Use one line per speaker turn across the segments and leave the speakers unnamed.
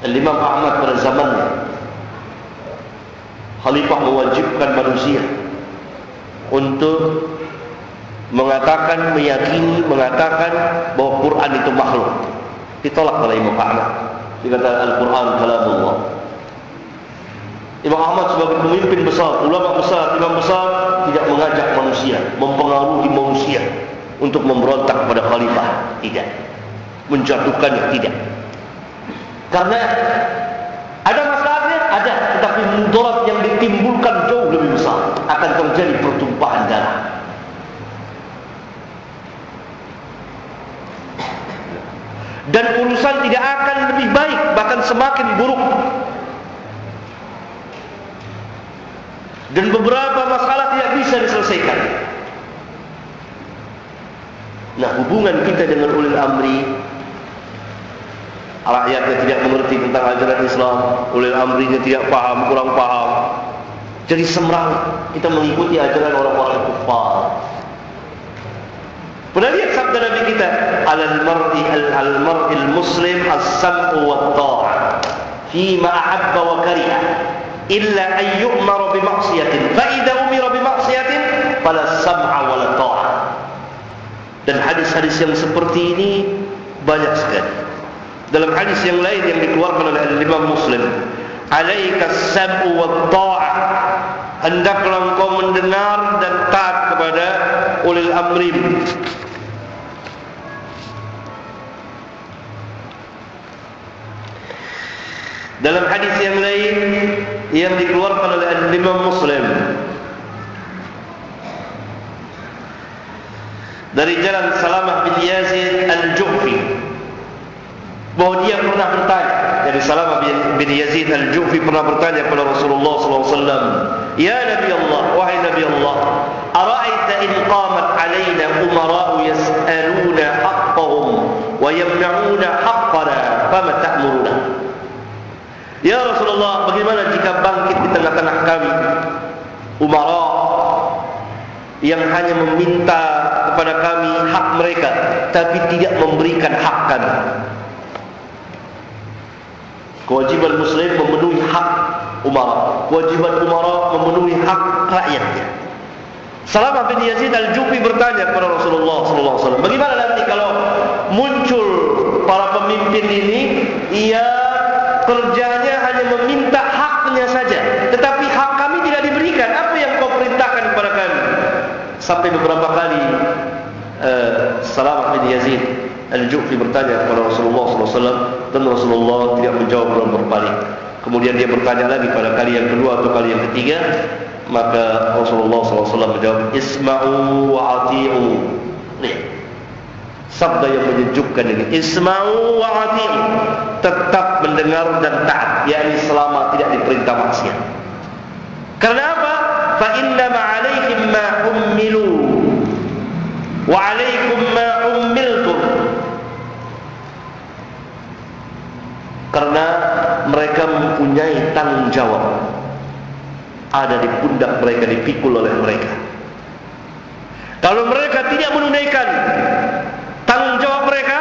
Imam Ahmad pada zamannya, khalifah mewajibkan manusia untuk meyakini, mengatakan bahwa Quran itu makhluk. Ditolak oleh Imam Ahmad. Dikatakan Al-Quran kalamullah. Imam Ahmad sebagai pemimpin besar, ulama besar, imam besar, tidak mengajak manusia, mempengaruhi manusia untuk memberontak pada khalifah. Tidak. Menjatuhkannya, tidak. Karena ada masalahnya, ada, tetapi mudarat yang ditimbulkan jauh lebih besar. Akan terjadi pertumpahan darah. Dan urusan tidak akan lebih baik, bahkan semakin buruk. Dan beberapa masalah tidak bisa diselesaikan. Nah, hubungan kita dengan ulil amri, rakyatnya tidak mengerti tentang ajaran Islam, ulil amrinya tidak paham, kurang paham, jadi semrang kita mengikuti ajaran orang-orang kufar. Pernah lihat sabda Nabi kita, al-mar'il muslim as-sam'u wat-tha'ah fima ahabba wa kariha illa an yu'mara bi ma'siyatin fa idza umira bi ma'siyatin fala sam'a wa la ta'ah. Dan hadis-hadis yang seperti ini banyak sekali. Dalam hadis yang lain yang dikeluarkan oleh Imam Muslim, alaika as-sam'u wat-tha'ah, hendaklah engkau mendengar dan taat kepada ulil amri. Dalam hadis yang lain yang dikeluarkan oleh Imam Muslim dari jalan Salamah bin Yazid al-Ju'fi, bahwa dia pernah bertanya, dari Salamah bin Yazid al-Ju'fi pernah bertanya kepada Rasulullah SAW, ya Nabi Allah, wahai Nabi Allah, ara'aita in qamat alaina umara'u yas'aluna haqqahum wa yamna'una haqqana fama ta'muruna. Ya Rasulullah, bagaimana jika bangkit di tengah-tengah kami umara yang hanya meminta kepada kami hak mereka, tapi tidak memberikan hak kami? Kewajiban muslim memenuhi hak umara, kewajiban umara memenuhi hak rakyatnya. Salamah bin Yazid al-Ju'fi bertanya kepada Rasulullah SAW, bagaimana nanti kalau muncul para pemimpin ini, ia kerjanya hanya meminta haknya saja, tetapi hak kami tidak diberikan. Apa yang kau perintahkan kepada kami? Sampai beberapa kali Salamah bin Yazid al-Ju'fi bertanya kepada Rasulullah SAW, dan Rasulullah tidak menjawab dan berpaling. Kemudian dia bertanya lagi pada kali yang kedua atau kali yang ketiga, maka Rasulullah SAW menjawab, isma'u wa ati'u. Lihat sabda yang menyejukkan ini, isma'u wa ati'u, tetap mendengar dan taat, yakni selama tidak diperintah maksiat. Karena apa? Fa inna ma'alaihim ma ummilu wa 'alaikum ma ummiltum. Karena mereka mempunyai tanggung jawab, ada di pundak mereka, dipikul oleh mereka. Kalau mereka tidak menunaikan tanggung jawab mereka,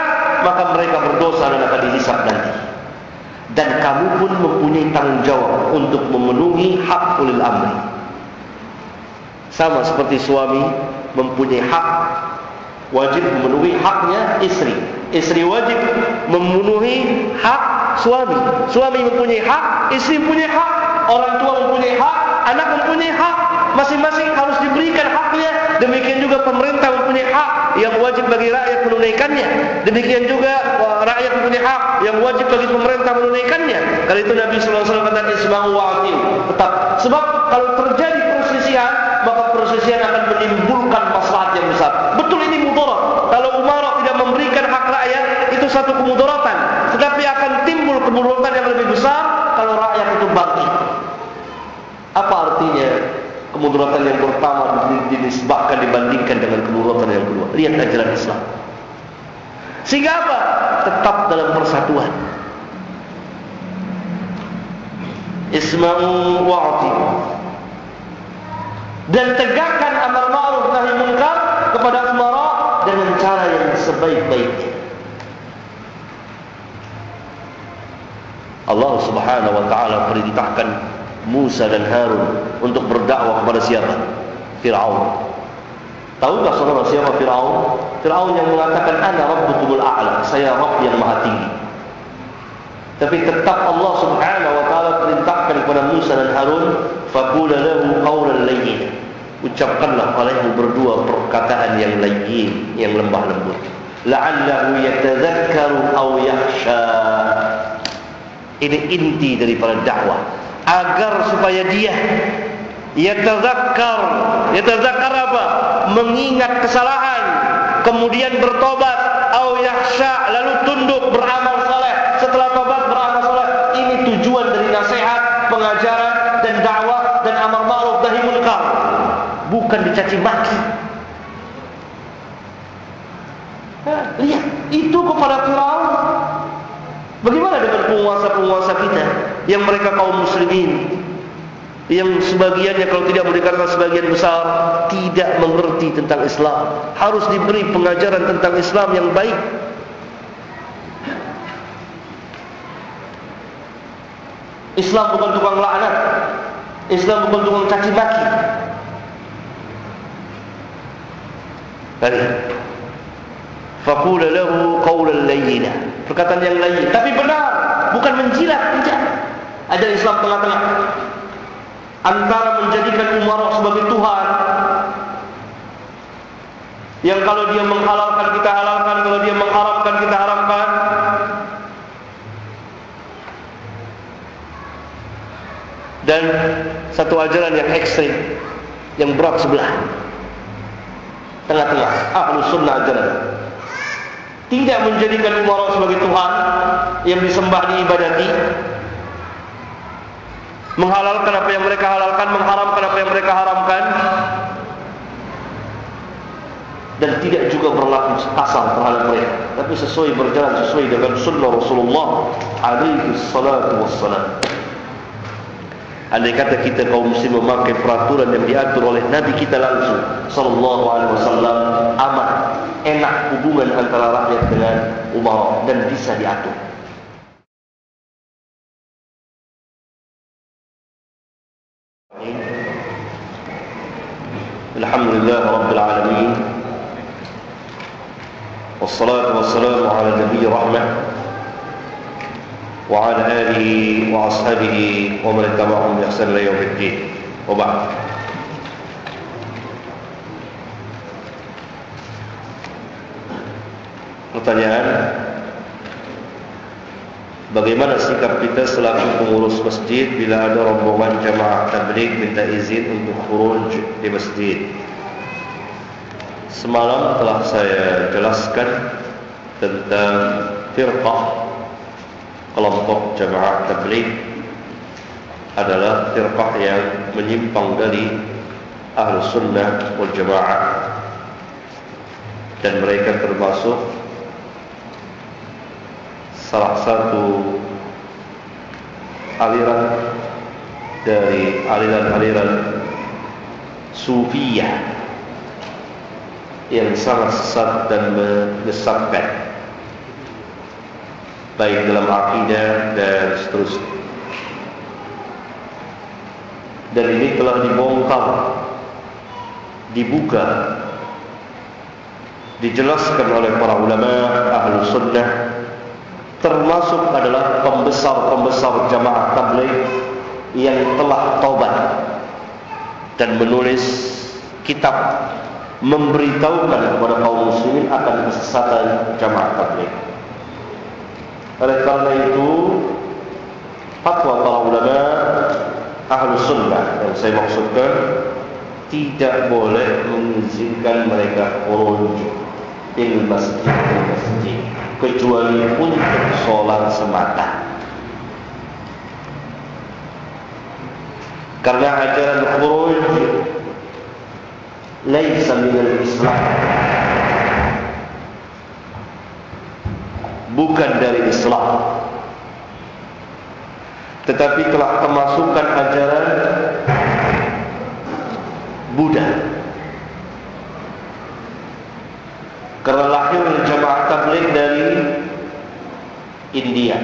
maka mereka berdosa dan akan dihisab nanti. Dan kamu pun mempunyai tanggung jawab untuk memenuhi hak ulil amri. Sama seperti suami mempunyai hak, wajib memenuhi haknya istri. Istri wajib memenuhi hak suami. Suami mempunyai hak, istri mempunyai hak, orang tua mempunyai hak, anak mempunyai hak. Masing-masing harus diberikan haknya. Demikian juga pemerintah mempunyai hak yang wajib bagi rakyat menunaikannya. Demikian juga rakyat mempunyai hak yang wajib bagi pemerintah menunaikannya. Karena itu Nabi SAW kata isma'u wa ati'u, tetap. Sebab kalau terjadi perselisihan, maka perselisihan akan menimbulkan maslahat yang besar. Betul, ini mudarat. Kalau umara tidak memberikan hak rakyat, itu satu kemudaratan. Tetapi akan timbul kemudaratan yang lebih besar kalau rakyat itu bangkit. Apa artinya kemudaratan yang pertama dinisbahkan dibandingkan dengan kemudaratan yang kedua? Lihat ajaran Islam. Sehingga apa? Tetap dalam persatuan. Isma'u wa ati'u. Dan tegakkan amar ma'ruf nahi munkar kepada umara dengan cara yang sebaik-baiknya. Allah Subhanahu wa taala perintahkan Musa dan Harun untuk berdakwah kepada siapa? Fir'aun. Tahukah saudara siapa Fir'aun? Fir'aun yang mengatakan ana rabbukumul a'la, saya Rabb yang maha tinggi. Tapi tetap Allah Subhanahu wa taala perintahkan kepada Musa dan Harun, faqula lahu qawlan layyin. Ucapkanlah olehmu berdua perkataan yang layyin, yang lembah lembut. La'allahu yatadzakkaru aw yakhsha. Ini inti daripada dakwah, agar supaya dia yatadzakkar apa? Mengingat kesalahan, kemudian bertobat, aw yakhsha, lalu tunduk beramal saleh. Setelah tobat beramal saleh. Ini tujuan dari nasihat, pengajaran dan dakwah dan amar ma'ruf nahi munkar, bukan dicaci maki. Lihat itu kepada Firaun. Bagaimana dengan penguasa-penguasa kita yang mereka kaum muslimin, yang sebagiannya kalau tidak boleh dikatakan sebagian besar tidak mengerti tentang Islam, harus diberi pengajaran tentang Islam yang baik. Islam bukan tukang laknat, Islam bukan tukang caci maki. Tadi faqula lahu qawlan layyina, perkataan yang layyin tapi benar, bukan menjilat, tidak. Ada Islam tengah-tengah antara menjadikan umara sebagai Tuhan, yang kalau dia menghalalkan kita halalkan, kalau dia mengharamkan kita haramkan, dan satu ajaran yang ekstrim, yang berat sebelah, tengah-tengah, ahlus sunnah ajaran. Tidak menjadikan umara sebagai Tuhan yang disembah, diibadati, menghalalkan apa yang mereka halalkan, mengharamkan apa yang mereka haramkan, dan tidak juga berlaku kasar terhadap mereka, tapi sesuai berjalan sesuai dengan sunnah Rasulullah alaihi salatu wassalam. Andai kata kita kaum muslim memakai peraturan yang diatur oleh Nabi kita langsung sallallahu alaihi wasallam, aman, enak hubungan antara rakyat dengan umara dan bisa diatur. Alhamdulillah rabbil alamin, wassalatu wassalamu ala nabiyyi rahmah wa ala alihi wa ashabihi wa man tabi'ahum bi ihsan ila yaumiddin. Wa ba'd. Pertanyaan, bagaimana sikap kita selaku pengurus masjid bila ada rombongan jamaah tabligh minta izin untuk khuruj di masjid? Semalam telah saya jelaskan tentang firqah. Kelompok jamaah tabligh adalah firqah yang menyimpang dari ahlus sunnah wal jamaah, dan mereka termasuk salah satu aliran dari aliran-aliran Sufiyah yang sangat sesat dan menyesatkan, baik dalam akidah dan seterusnya. Dan ini telah dibongkar, dibuka, dijelaskan oleh para ulama ahlu sunnah, termasuk adalah pembesar-pembesar jamaah tabligh yang telah taubat dan menulis kitab memberitahukan kepada kaum muslimin akan kesesatan jamaah tabligh. Oleh karena itu, fatwa para ulama ahlus sunnah yang saya maksudkan tidak boleh mengizinkan mereka khuruj di masjid kecuali untuk sholat semata. Karena ajaran khuruj laisa minal Islam, bukan dari Islam, tetapi telah kemasukan ajaran Buddha. Karena lahirnya jamaah tabligh dari India,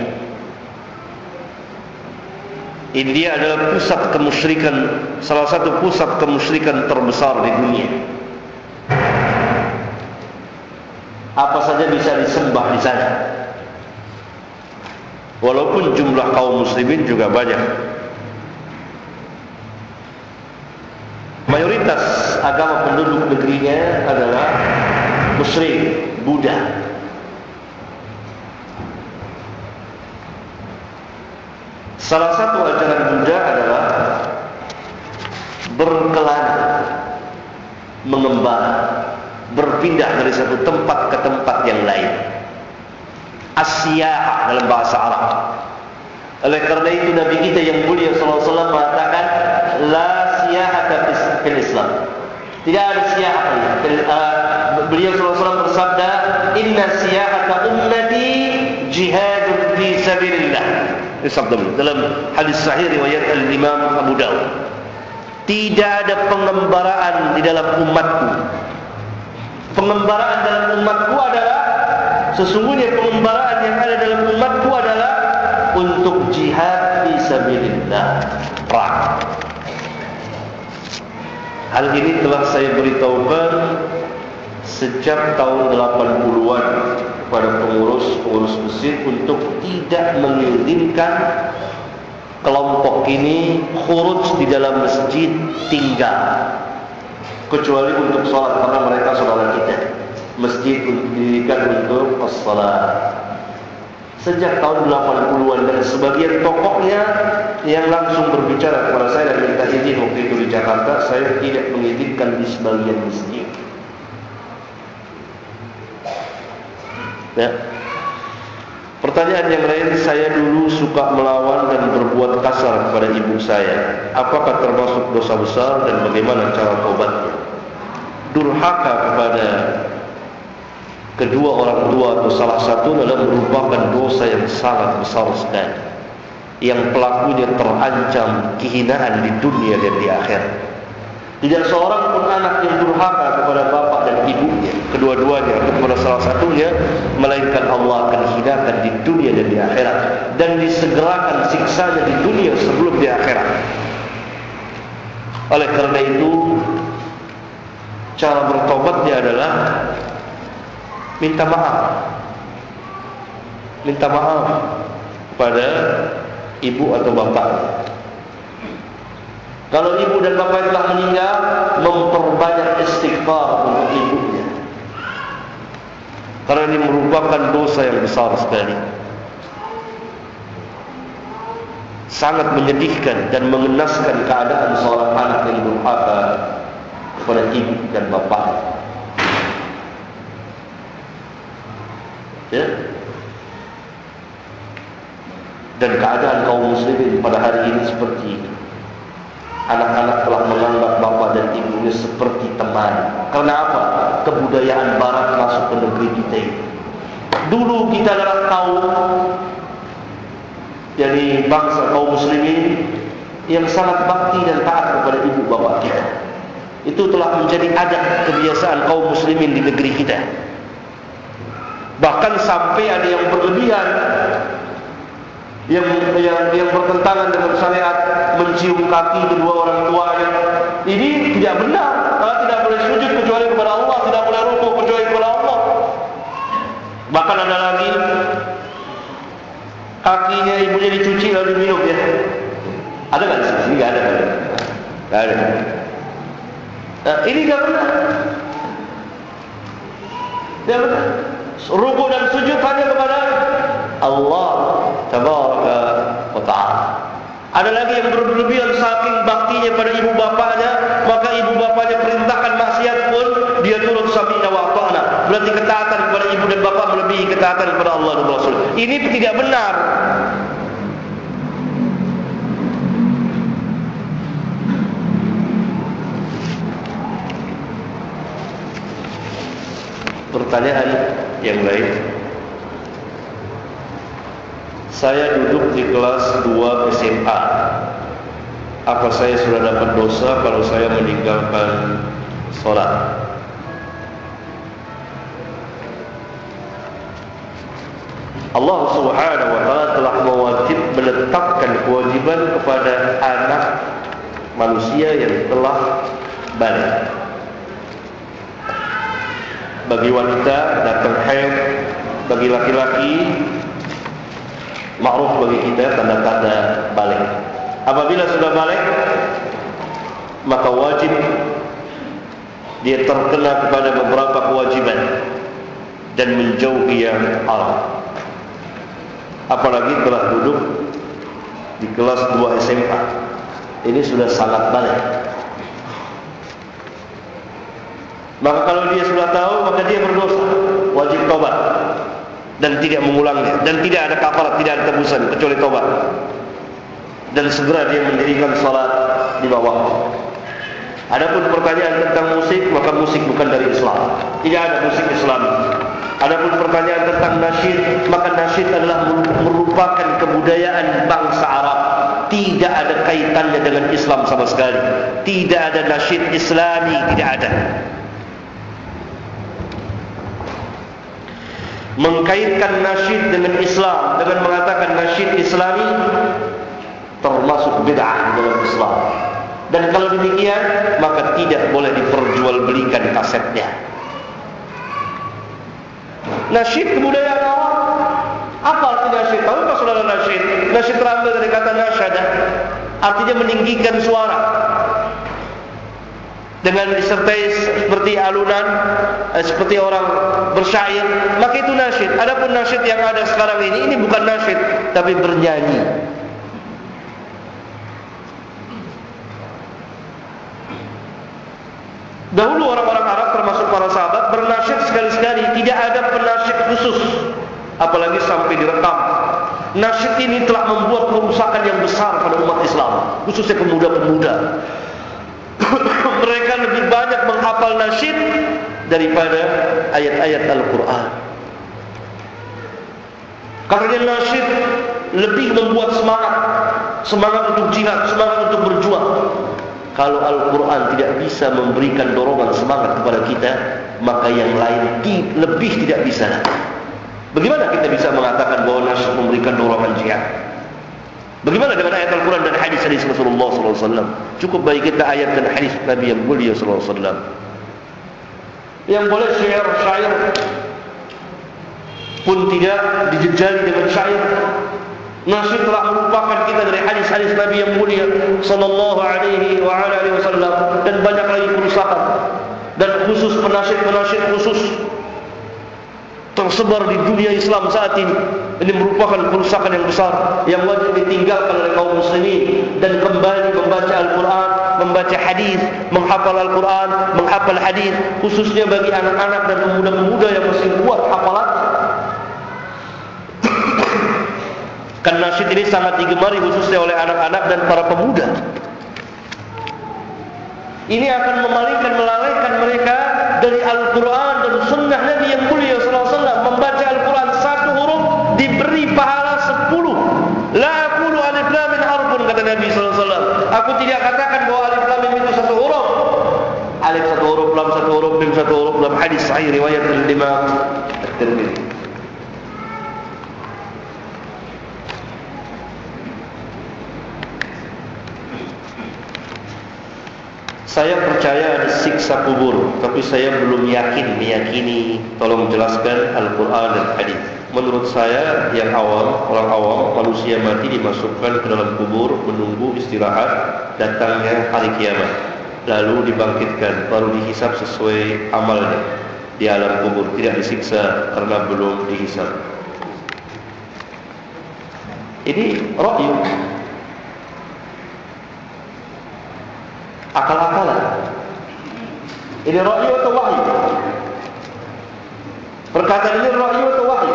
India adalah pusat kemusyrikan, salah satu pusat kemusyrikan terbesar di dunia. Apa saja bisa disembah di sana. Walaupun jumlah kaum muslimin juga banyak. Mayoritas agama penduduk negerinya adalah musyrik, Buddha. Salah satu ajaran Buddha adalah berkelana, mengembara, berpindah dari satu tempat ke tempat yang lain. As-siyah dalam bahasa Arab. Oleh karena itu Nabi kita yang mulia sallallahu alaihi wasallam mengatakan la siyahata fil Islam. Tidak ada siyahah. Beliau sallallahu alaihi wasallam bersabda, "Inna siyahata ummati jihadun fi sabilillah." Ini sabda beliau dalam hadis sahih riwayat Al-Imam Abu Dawud. Tidak ada pengembaraan di dalam umatku. Pengembaraan dalam umatku adalah, sesungguhnya pengembaraan yang ada dalam umatku adalah untuk jihad fisabilillah, perang. Hal ini telah saya beritahukan sejak tahun 80-an kepada pengurus Mesir untuk tidak mengizinkan kelompok ini khuruj di dalam masjid tinggal, kecuali untuk sholat, karena mereka saudara kita. Masjid didirikan untuk sholat sejak tahun 80-an, dan sebagian tokohnya yang langsung berbicara kepada saya dan minta izin waktu itu di Jakarta, saya tidak mengizinkan di sebagian masjid. Ya. Pertanyaan yang lain, saya dulu suka melawan dan berbuat kasar kepada ibu saya. Apakah termasuk dosa besar dan bagaimana cara tobatnya? Durhaka kepada kedua orang tua atau salah satu adalah merupakan dosa yang sangat besar sekali, yang pelakunya terancam kehinaan di dunia dan di akhirat. Tidak seorang pun anak yang durhaka kepada bapak dan ibunya, kedua-duanya, atau kepada salah satunya, melainkan Allah akan hinakan di dunia dan di akhirat, dan disegerakan siksanya di dunia sebelum di akhirat. Oleh karena itu, cara bertobatnya adalah minta maaf. Minta maaf kepada ibu atau bapak. Kalau ibu dan bapak telah meninggal, memperbanyak istighfar untuk ibunya, karena ini merupakan dosa yang besar sekali. Sangat menyedihkan dan mengenaskan keadaan seorang anak yang durhaka kepada ibu dan bapak. Ya. Dan keadaan kaum muslimin pada hari ini seperti itu. Anak-anak telah menganggap bapak dan ibunya seperti teman. Karena apa? Kebudayaan barat masuk ke negeri kita ini. Dulu kita adalah kaum, jadi bangsa kaum muslimin yang sangat bakti dan taat kepada ibu bapak kita. Itu telah menjadi adat kebiasaan kaum muslimin di negeri kita. Bahkan sampai ada yang berlebihan, yang bertentangan dengan syariat, mencium kaki kedua orang tuanya. Ini tidak benar. Karena tidak boleh sujud kecuali kepada Allah, tidak boleh rukuk kecuali kepada Allah. Bahkan ada lagi, kakinya ibunya dicuci lalu diminum, ya. Ada nggak di sini? Nggak ada. Nggak ada. Nah, ini nggak benar. Tidak benar. Rukuk dan sujud hanya kepada Allah Tabaraka wa Ta'ala. Ada lagi yang berlebihan saking baktinya pada ibu bapaknya, maka ibu bapaknya perintahkan maksiat pun dia turut sami'na wa ata'na. Berarti ketaatan kepada ibu dan bapak melebihi ketaatan kepada Allah dan Rasul. Ini tidak benar. Pertanyaan yang lain. Saya duduk di kelas 2 SMA. Apa saya sudah dapat dosa kalau saya meninggalkan sholat? Allah Subhanahu wa ta'ala telah mewajibkan menetapkan kewajiban kepada anak manusia yang telah balik. Bagi wanita datang haid, bagi laki-laki ma'ruf bagi kita tanda-tanda balik. Apabila sudah balik, maka wajib dia terkena kepada beberapa kewajiban dan menjauhi yang haram. Apalagi telah duduk di kelas 2 SMA, ini sudah sangat balik. Maka kalau dia sudah tahu, maka dia berdosa, wajib tobat dan tidak mengulangnya, dan tidak ada kafarat, tidak ada tebusan kecuali tobat. Dan segera dia mendirikan salat di bawah. Adapun pertanyaan tentang musik, maka musik bukan dari Islam. Tidak ada musik Islam. Adapun pertanyaan tentang nasyid, maka nasyid adalah merupakan kebudayaan bangsa Arab. Tidak ada kaitannya dengan Islam sama sekali. Tidak ada nasyid Islami, tidak ada. Mengkaitkan nasyid dengan Islam, dengan mengatakan nasyid Islami, termasuk bid'ah dalam Islam. Dan kalau demikian, maka tidak boleh diperjualbelikan kasetnya. Nasyid kebudayaan Arab. Apa arti nasyid? Tahu tak saudara nasyid? Nasyid terambil dari kata nasyadah, artinya meninggikan suara dengan disertai seperti alunan, seperti orang bersyair, maka itu nasyid. Adapun nasyid yang ada sekarang ini bukan nasyid, tapi bernyanyi. Dahulu orang-orang Arab termasuk para sahabat bernasyid sekali-sekali, tidak ada penasyid khusus, apalagi sampai direkam. Nasyid ini telah membuat kerusakan yang besar pada umat Islam, khususnya pemuda-pemuda. Mereka lebih banyak menghafal nasyid daripada ayat-ayat Al-Quran. Katanya nasyid lebih membuat semangat untuk jihad, semangat untuk berjuang. Kalau Al-Quran tidak bisa memberikan dorongan semangat kepada kita, maka yang lain lebih tidak bisa. Bagaimana kita bisa mengatakan bahwa nasyid memberikan dorongan jihad? Bagaimana dengan ayat Al-Quran dan hadis-hadis Rasulullah SAW? Cukup bagi kita ayat dan hadis Nabi yang mulia SAW. Yang boleh syair pun tidak dijejali dengan syair. Nasyid telah merupakan kita dari hadis-hadis Nabi yang mulia sallallahu alaihi wa ala alihi wasallam, dan banyak lagi kerusakan. Dan khusus penasyid-penasyid khusus tersebar di dunia Islam saat ini. Ini merupakan kerusakan yang besar yang wajib ditinggalkan oleh kaum muslimin dan kembali membaca Al-Quran, membaca hadis, menghafal Al-Quran, menghafal hadis, khususnya bagi anak-anak dan pemuda-pemuda yang masih kuat hafalan. Kan nasyid ini sangat digemari khususnya oleh anak-anak dan para pemuda. Ini akan melalaikan mereka dari Al-Quran dan sunnah Nabi yang mulia sallallahu alaihi wasallam. Membaca Al-Quran satu huruf diberi pahala 10. La aqulu alif lam mim harfun, kata Nabi sallallahu alaihi wasallam. Aku tidak katakan bahwa alif lam mim itu satu huruf. Alif satu huruf, lam satu huruf, mim satu huruf, dalam hadis sahih riwayat Imam At-Tirmidzi. Saya percaya ada siksa kubur, tapi saya belum meyakini. Tolong jelaskan Al-Quran dan hadis. Menurut saya, yang orang awam, manusia mati dimasukkan ke dalam kubur, menunggu istirahat datangnya hari kiamat, lalu dibangkitkan, baru dihisab sesuai amalnya di alam kubur, tidak disiksa karena belum dihisab. Ini ra'yu, akal-akalan. Ini ra'yu atau wahyu? Perkataan ini ra'yu atau wahyu?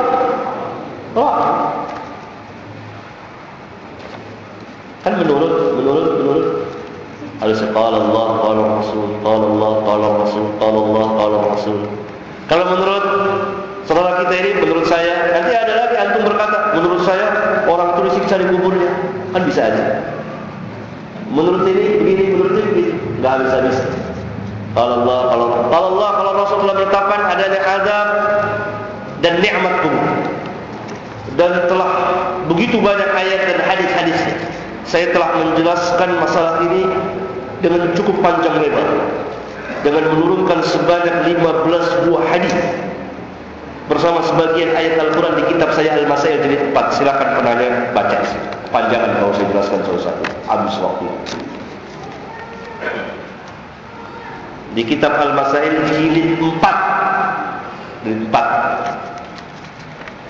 Ra'yu. Kan menurut harus qala Allah, qala Rasul, qala Allah, qala Rasul, qala Allah, qala Rasul. Kalau menurut saudara kita ini, menurut saya, nanti ada lagi antum berkata, menurut saya orang itu disiksa di kuburnya. Kan bisa aja. Menurut ini begini, menurut ini begini, enggak habis-habis. Kalau Allah, kalau Rasul telah menetapkan adanya azab dan nikmat kubur, dan telah begitu banyak ayat dan hadis-hadisnya. Saya telah menjelaskan masalah ini dengan cukup panjang lebar, dengan menurunkan sebanyak 15 buah hadis bersama sebagian ayat Al-Quran di kitab saya Al-Masail jilid 4. Silakan penanya baca. Panjangan kalau saya jelaskan satu-satu, habis waktu. Di kitab Al-Masail jilid 4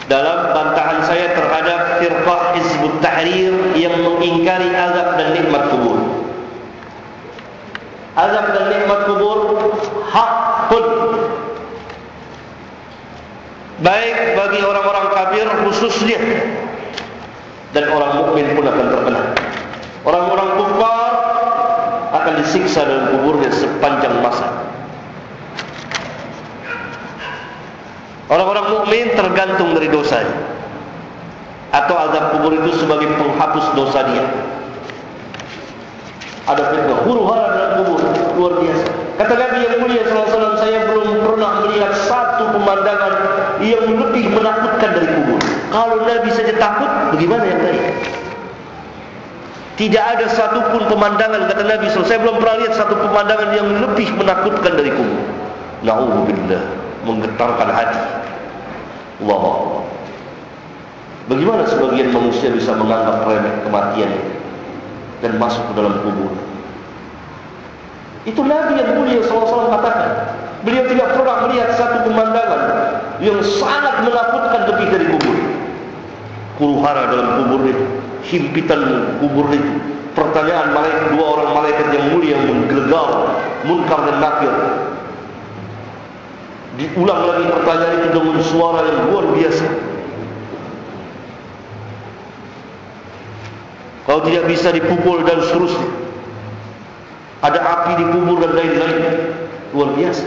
dalam bantahan saya terhadap firqah Hizbut Tahrir yang mengingkari azab dan nikmat kubur. Azab dan nikmat kubur hakun, baik bagi orang-orang kafir khususnya, dan orang mukmin pun akan terkena. Orang-orang kufar akan disiksa dalam kuburnya sepanjang masa. Orang-orang mukmin tergantung dari dosanya, atau azab kubur itu sebagai penghapus dosa dia. Ada fitnah huru-hara dalam kubur, luar biasa. Kata Nabi yang mulia SAW, saya belum pernah melihat satu pemandangan yang lebih menakutkan dari kubur. Kalau Nabi saja takut, bagaimana yang lain? Tidak ada satupun pemandangan, kata Nabi SAW, saya belum pernah lihat satu pemandangan yang lebih menakutkan dari kubur. Na'udzubillah, menggetarkan hati. Allah. Bagaimana sebagian manusia bisa menganggap remeh kematian dan masuk ke dalam kubur? Itu Nabi yang mulia SAW katakan. Beliau tidak pernah melihat satu pemandangan yang sangat menakutkan lebih dari kubur. Huru-hara dalam kubur itu, himpitan kubur itu, pertanyaan malaikat, dua orang malaikat yang mulia yang menggelegar, Munkar dan Nakir. Diulang lagi pertanyaan itu dengan suara yang luar biasa. Kalau tidak bisa dipukul dan seterusnya. Ada api di kubur dan lain-lain. Luar biasa.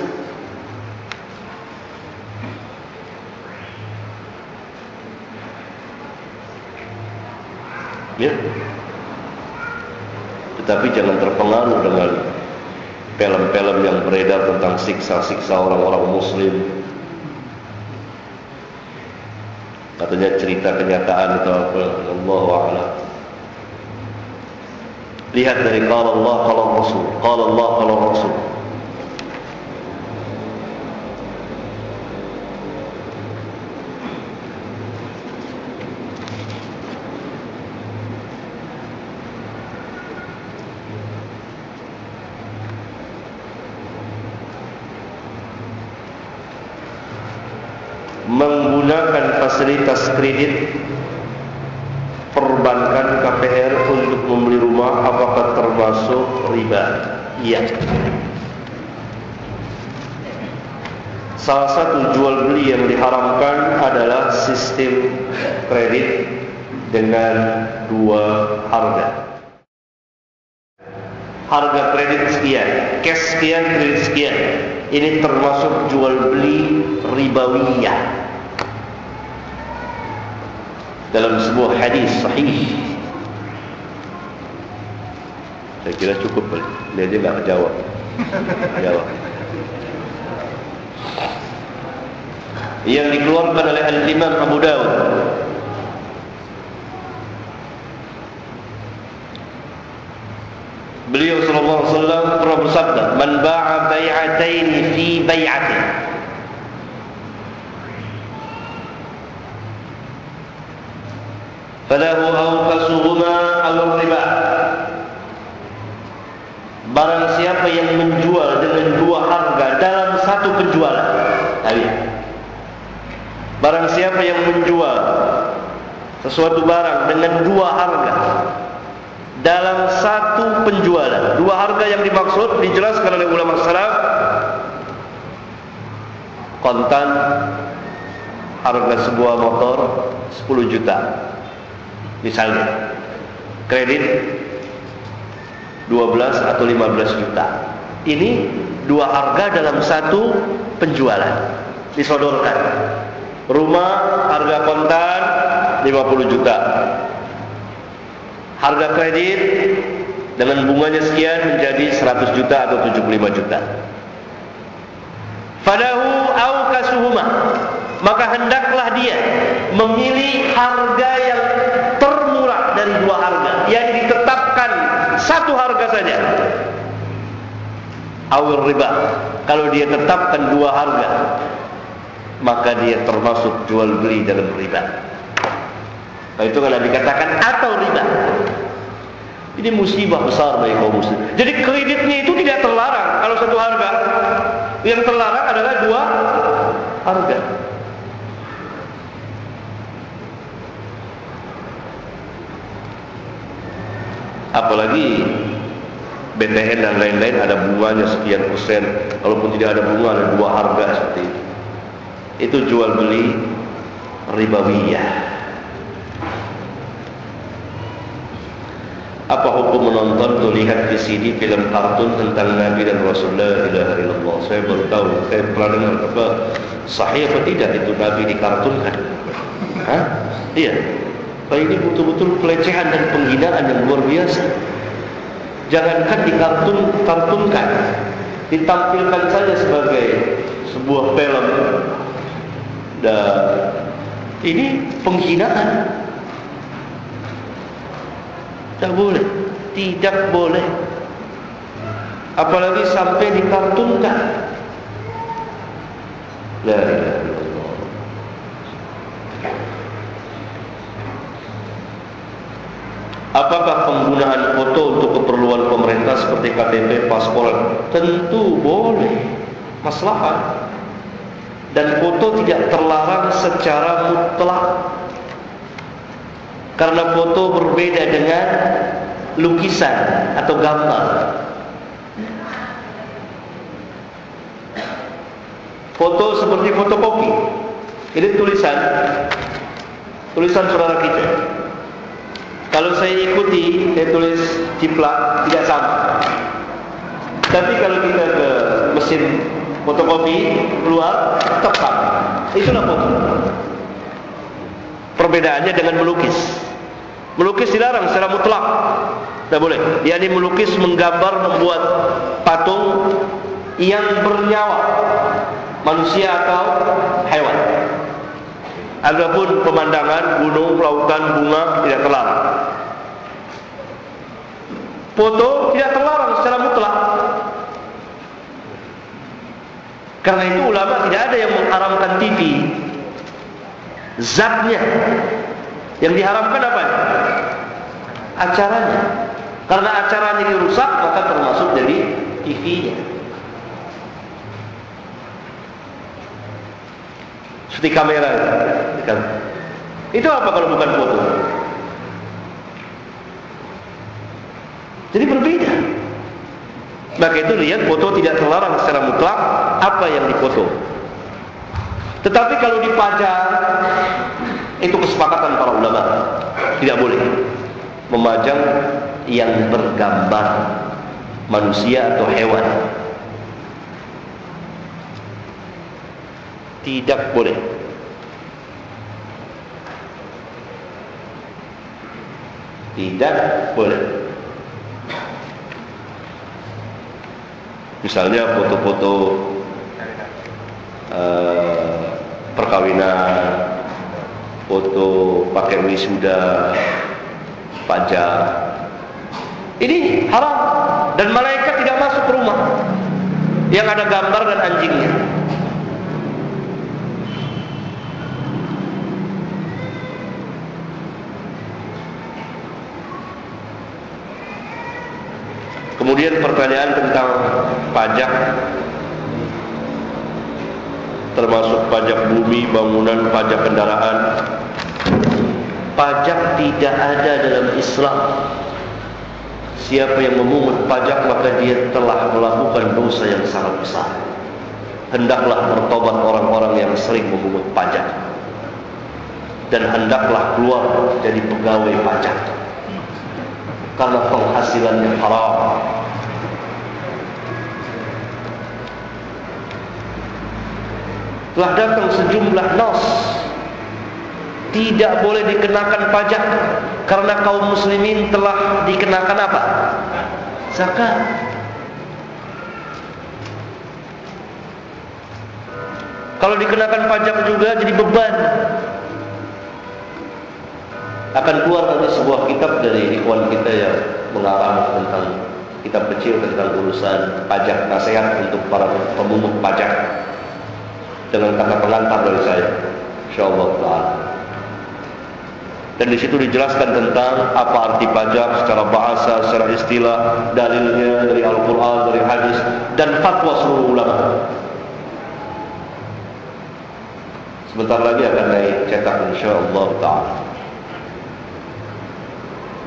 Ya. Tetapi jangan terpengaruh dengan film-film yang beredar tentang siksa-siksa orang-orang muslim. Katanya cerita kenyataan atau apa, Allahu a'lam. Lihat dari qala Allah qala Rasul, qala Allah qala Rasul. Menggunakan fasilitas kredit perbankan KPR untuk membeli rumah, apakah termasuk riba? Iya. Salah satu jual beli yang diharamkan adalah sistem kredit dengan dua harga. Harga kredit sekian, cash sekian, kredit sekian. Ini termasuk jual beli ribawiyah. Dalam sebuah hadis sahih, saya kira cukup, dia aja nggak jawab. Yang dikeluarkan oleh Al-Imam Abu Dawud. Beliau sallallahu alaihi wasallam pernah bersabda, "Man ba'a bai'ataini fi bai'atin." Falahu awqasuhuma al-riba. Barang siapa yang menjual dengan dua harga dalam satu penjualan. Barang siapa yang menjual sesuatu barang dengan dua harga dalam satu penjualan. Dua harga yang dimaksud dijelaskan oleh ulama salaf. Kontan harga sebuah motor 10 juta. Misalnya kredit 12 atau 15 juta. Ini dua harga dalam satu penjualan disodorkan. Rumah harga kontan 50 juta. Harga kredit dengan bunganya sekian menjadi 100 juta atau 75 juta. Falahu awqasuhuma, maka hendaklah dia memilih harga yang yang ditetapkan satu harga saja. Awil riba, kalau dia tetapkan dua harga, maka dia termasuk jual beli dalam riba. Nah, itu kan dikatakan atau riba. Ini musibah besar bagi kaum muslim. Jadi kreditnya itu tidak terlarang kalau satu harga. Yang terlarang adalah dua harga. Apalagi BTN dan lain-lain ada bunganya sekian persen, kalaupun tidak ada bunga ada dua harga seperti itu. Itu jual beli ribawiyah. Apa hukum menonton atau lihat di CD film kartun tentang Nabi dan Rasulullah? Ilaha illallah. Saya baru tahu. Saya pernah dengar apa sahih apa tidak itu Nabi dikartunkan? Hah? Iya. Kalau ini betul-betul pelecehan dan penghinaan yang luar biasa. Jangankan dikartunkan, ditampilkan saja sebagai sebuah film. Dan ini penghinaan. Tak boleh, tidak boleh. Apalagi sampai dikartunkan. La ilaha illallah. Apakah penggunaan foto untuk keperluan pemerintah seperti KTP, paspor? Tentu boleh, maslahat. Dan foto tidak terlarang secara mutlak. Karena foto berbeda dengan lukisan atau gambar. Foto seperti fotokopi. Ini tulisan saudara kita. Kalau saya ikuti, saya tulis ciplak, tidak sama. Tapi kalau kita ke mesin fotokopi keluar, tetap sama. Itulah foto. Perbedaannya dengan melukis. Melukis dilarang secara mutlak, tidak boleh. Yakni melukis, menggambar, membuat patung yang bernyawa, manusia atau hewan. Adapun pemandangan, gunung, lautan, bunga tidak terlarang. Foto tidak terlarang secara mutlak. Karena itu ulama tidak ada yang mengharamkan TV. Zatnya. Yang diharamkan apa? Acaranya. Karena acaranya dirusak, maka termasuk dari TV-nya. Seperti kamera itu. Itu apa kalau bukan foto? Jadi berbeda. Maka itu lihat, foto tidak terlarang secara mutlak apa yang difoto. Tetapi kalau dipajang, itu kesepakatan para ulama, tidak boleh memajang yang bergambar manusia atau hewan. Tidak boleh. Tidak boleh. Misalnya foto-foto perkawinan, foto pakai wisuda, pajak. Ini haram dan malaikat tidak masuk ke rumah yang ada gambar dan anjingnya. Kemudian pertanyaan tentang pajak, termasuk pajak bumi, bangunan, pajak kendaraan. Pajak tidak ada dalam Islam. Siapa yang memungut pajak maka dia telah melakukan dosa yang sangat besar. Hendaklah bertobat orang-orang yang sering memungut pajak, dan hendaklah keluar jadi pegawai pajak, karena penghasilannya haram. Telah datang sejumlah nas tidak boleh dikenakan pajak karena kaum muslimin telah dikenakan apa? Zakat. Kalau dikenakan pajak juga jadi beban. akan keluar nanti sebuah kitab dari ikhwan kita yang mengarang tentang kitab kecil tentang urusan pajak, nasihat untuk para pemungut pajak, dengan kata pengantar dari saya, insyaallah taala. Dan di situ dijelaskan tentang apa arti pajak secara bahasa, secara istilah, dalilnya dari Al-Quran, dari hadis, dan fatwa seluruh ulama. Sebentar lagi akan naik cetak insyaallah taala.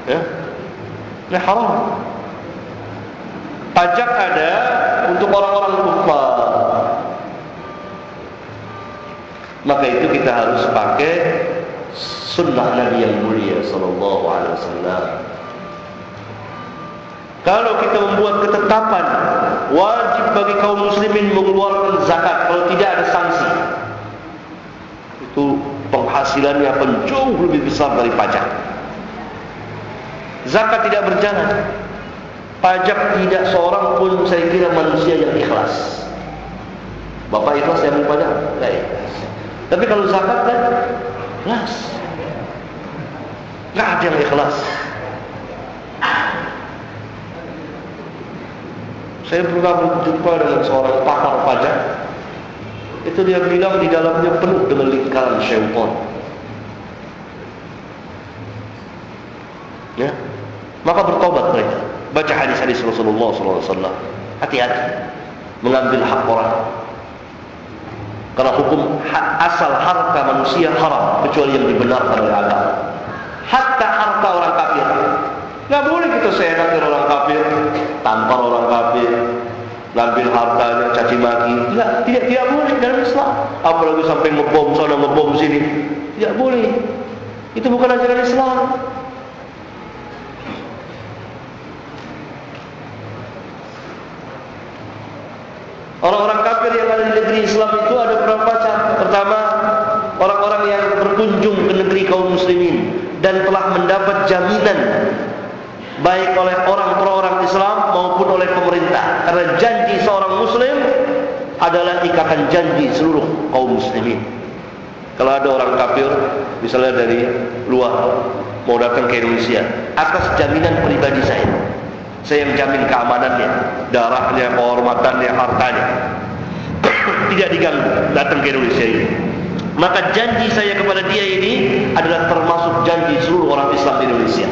Ya, ini haram. Pajak ada untuk orang-orang kufar. Maka itu kita harus pakai sunnah Nabi yang mulia sallallahu alaihi wasallam. Kalau kita membuat ketetapan wajib bagi kaum muslimin mengeluarkan zakat, kalau tidak ada sanksi, itu penghasilannya akan jauh lebih besar dari pajak. Zakat tidak berjalan, pajak tidak, seorang pun saya kira manusia yang ikhlas. Bapak ikhlas yang pajak? Tidak ikhlas. Tapi kalau zakat kan ikhlas. Tidak ada yang ikhlas. Saya pernah berjumpa dengan seorang pakar pajak. Itu dia bilang di dalamnya penuh dengan lingkaran syaitan. Ya, maka bertobat mereka. Baca hadis-hadis Rasulullah SAW. Hati-hati mengambil hak orang. Karena hukum asal harta manusia haram kecuali yang dibenarkan oleh agama. Hatta harta orang kafir, nggak boleh kita seenaknya orang kafir, tampar orang kafir, ngambil hartanya, caci maki. Tidak boleh dalam Islam. Apalagi sampai ngebom sana, ngebom sini, tidak boleh. Itu bukan ajaran Islam. Orang-orang kafir yang ada di negeri Islam itu ada beberapa macam. Pertama, orang-orang yang berkunjung ke negeri kaum muslimin dan telah mendapat jaminan baik oleh orang Islam maupun oleh pemerintah. Karena janji seorang muslim adalah ikatan janji seluruh kaum muslimin. Kalau ada orang kafir misalnya dari luar mau datang ke Indonesia, atas jaminan pribadi saya menjamin keamanannya, darahnya, kehormatannya, hartanya tidak diganggu datang ke Indonesia ini. Maka janji saya kepada dia ini adalah termasuk janji seluruh orang Islam di Indonesia.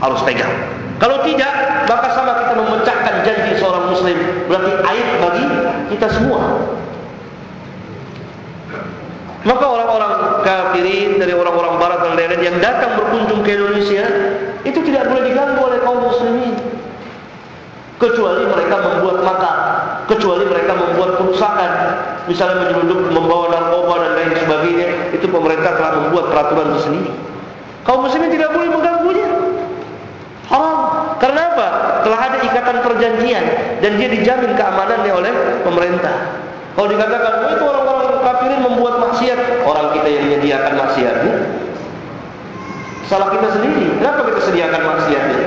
Harus pegang. Kalau tidak, maka sama kita memecahkan janji seorang muslim. Berarti aib bagi kita semua. Maka orang-orang kafirin dari orang-orang barat dan lain-lain yang datang berkunjung ke Indonesia itu tidak boleh diganggu oleh kaum muslimin, kecuali mereka membuat makar, kecuali mereka membuat kerusakan, misalnya menyelundup, membawa narkoba dan lain sebagainya. Itu pemerintah telah membuat peraturan tersendiri. Kaum muslimin tidak boleh mengganggunya. Haram. Karena apa? Telah ada ikatan perjanjian dan dia dijamin keamanannya oleh pemerintah. Kalau dikatakan itu orang-orang kafirin membuat maksiat, orang kita yang menyediakan maksiatnya, salah kita sendiri. Kenapa kita sediakan maksiatnya?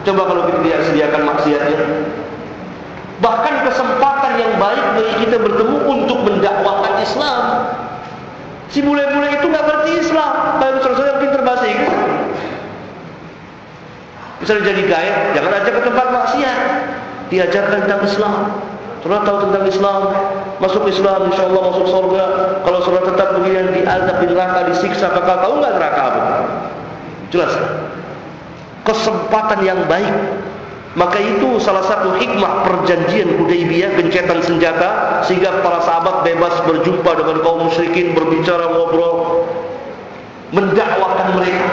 Coba kalau kita tidak sediakan maksiatnya. Bahkan kesempatan yang baik bagi kita bertemu untuk mendakwahkan Islam. Si bule-bule itu nggak ngerti Islam. Kalau saudara yang pintar bahasa Inggris, misalnya jadi guide, jangan ajak ke tempat maksiat. Diajarkan tentang Islam. Saudara tahu tentang Islam, masuk Islam, insya Allah masuk surga. Kalau saudara tetap begini, diazab di neraka, disiksa, maka tahu nggak neraka apa? Jelas. Kesempatan yang baik. Maka itu salah satu hikmah perjanjian Hudaybiyah, gencatan senjata, sehingga para sahabat bebas berjumpa dengan kaum musyrikin, berbicara, ngobrol, mendakwahkan mereka.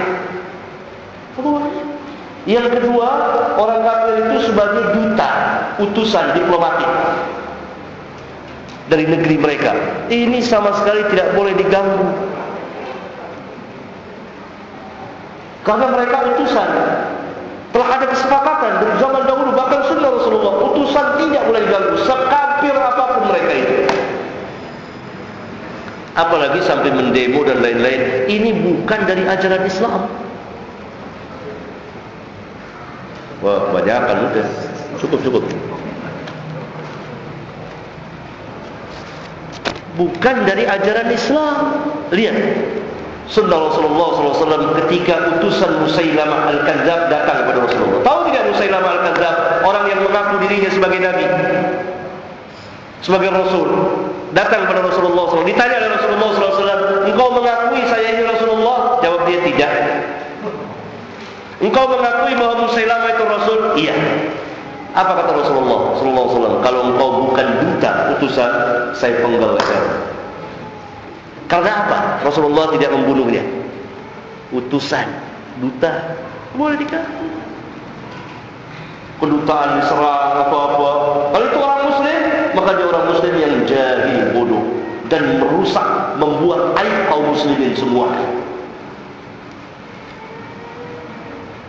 Yang kedua, orang kafir itu sebagai duta, utusan diplomatik dari negeri mereka. Ini sama sekali tidak boleh diganggu, karena mereka utusan. Telah ada kesepakatan dari zaman dahulu, bahkan sunnah Rasulullah, utusan tidak boleh diganggu, sekafir apapun mereka itu. Apalagi sampai mendemo dan lain-lain. Ini bukan dari ajaran Islam. Wah, kebanyakan udah. Cukup. Bukan dari ajaran Islam. Lihat, sunnah Rasulullah SAW ketika utusan Musailamah Al-Kadzab datang kepada Rasulullah. Tahu tidak Musailamah Al-Kadzab, orang yang mengaku dirinya sebagai nabi, sebagai rasul, datang kepada Rasulullah SAW. Ditanya oleh Rasulullah SAW, engkau mengakui saya ini Rasulullah? Jawab dia, tidak. Engkau mengakui bahwa Musailamah itu rasul? Iya. Apa kata Rasulullah SAW? Kalau engkau bukan duta utusan, saya penggal leher. Karena apa? Rasulullah tidak membunuhnya. Utusan, duta, boleh dikasih. Kedutaan diserang apa-apa. Kalau itu orang muslim, maka dia orang muslim yang jahil, bodoh, dan merusak, membuat aib kaum muslimin semua,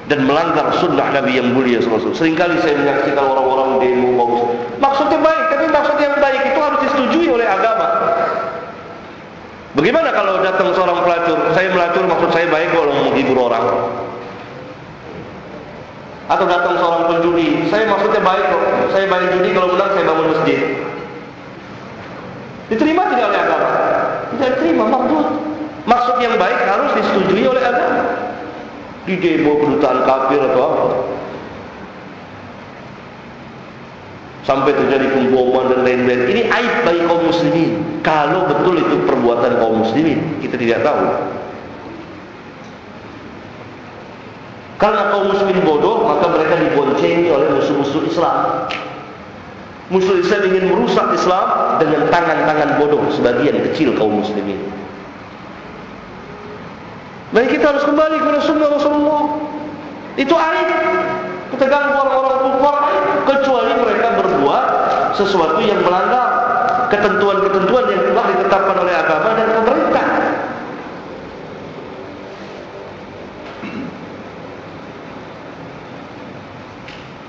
dan melanggar sunnah Nabi yang mulia SAW. Seringkali saya menyaksikan orang-orang demo bagus, maksudnya baik, tapi maksud yang baik itu harus disetujui oleh agama. Bagaimana kalau datang seorang pelacur, saya melacur maksud saya baik kalau menghibur orang. Atau datang seorang penjudi, saya maksudnya baik kok, saya main judi, kalau menang saya bangun masjid. Diterima tidak oleh agama? Tidak diterima, maksud yang baik harus disetujui oleh agama. Di demo kedutaan kafir atau apa, sampai terjadi pemboman dan lain-lain. Ini aib bagi kaum muslimin. Kalau betul itu perbuatan kaum muslimin, kita tidak tahu. Karena kaum muslimin bodoh, maka mereka diboncengi oleh musuh-musuh Islam. Musuh Islam ingin merusak Islam dengan tangan-tangan bodoh sebagian kecil kaum muslimin. Baik, kita harus kembali kepada sunnah Rasulullah. Itu aib. Kita ganggu orang-orang kufar, kecuali mereka berbuat sesuatu yang melanggar ketentuan-ketentuan yang telah ditetapkan oleh agama dan pemerintah.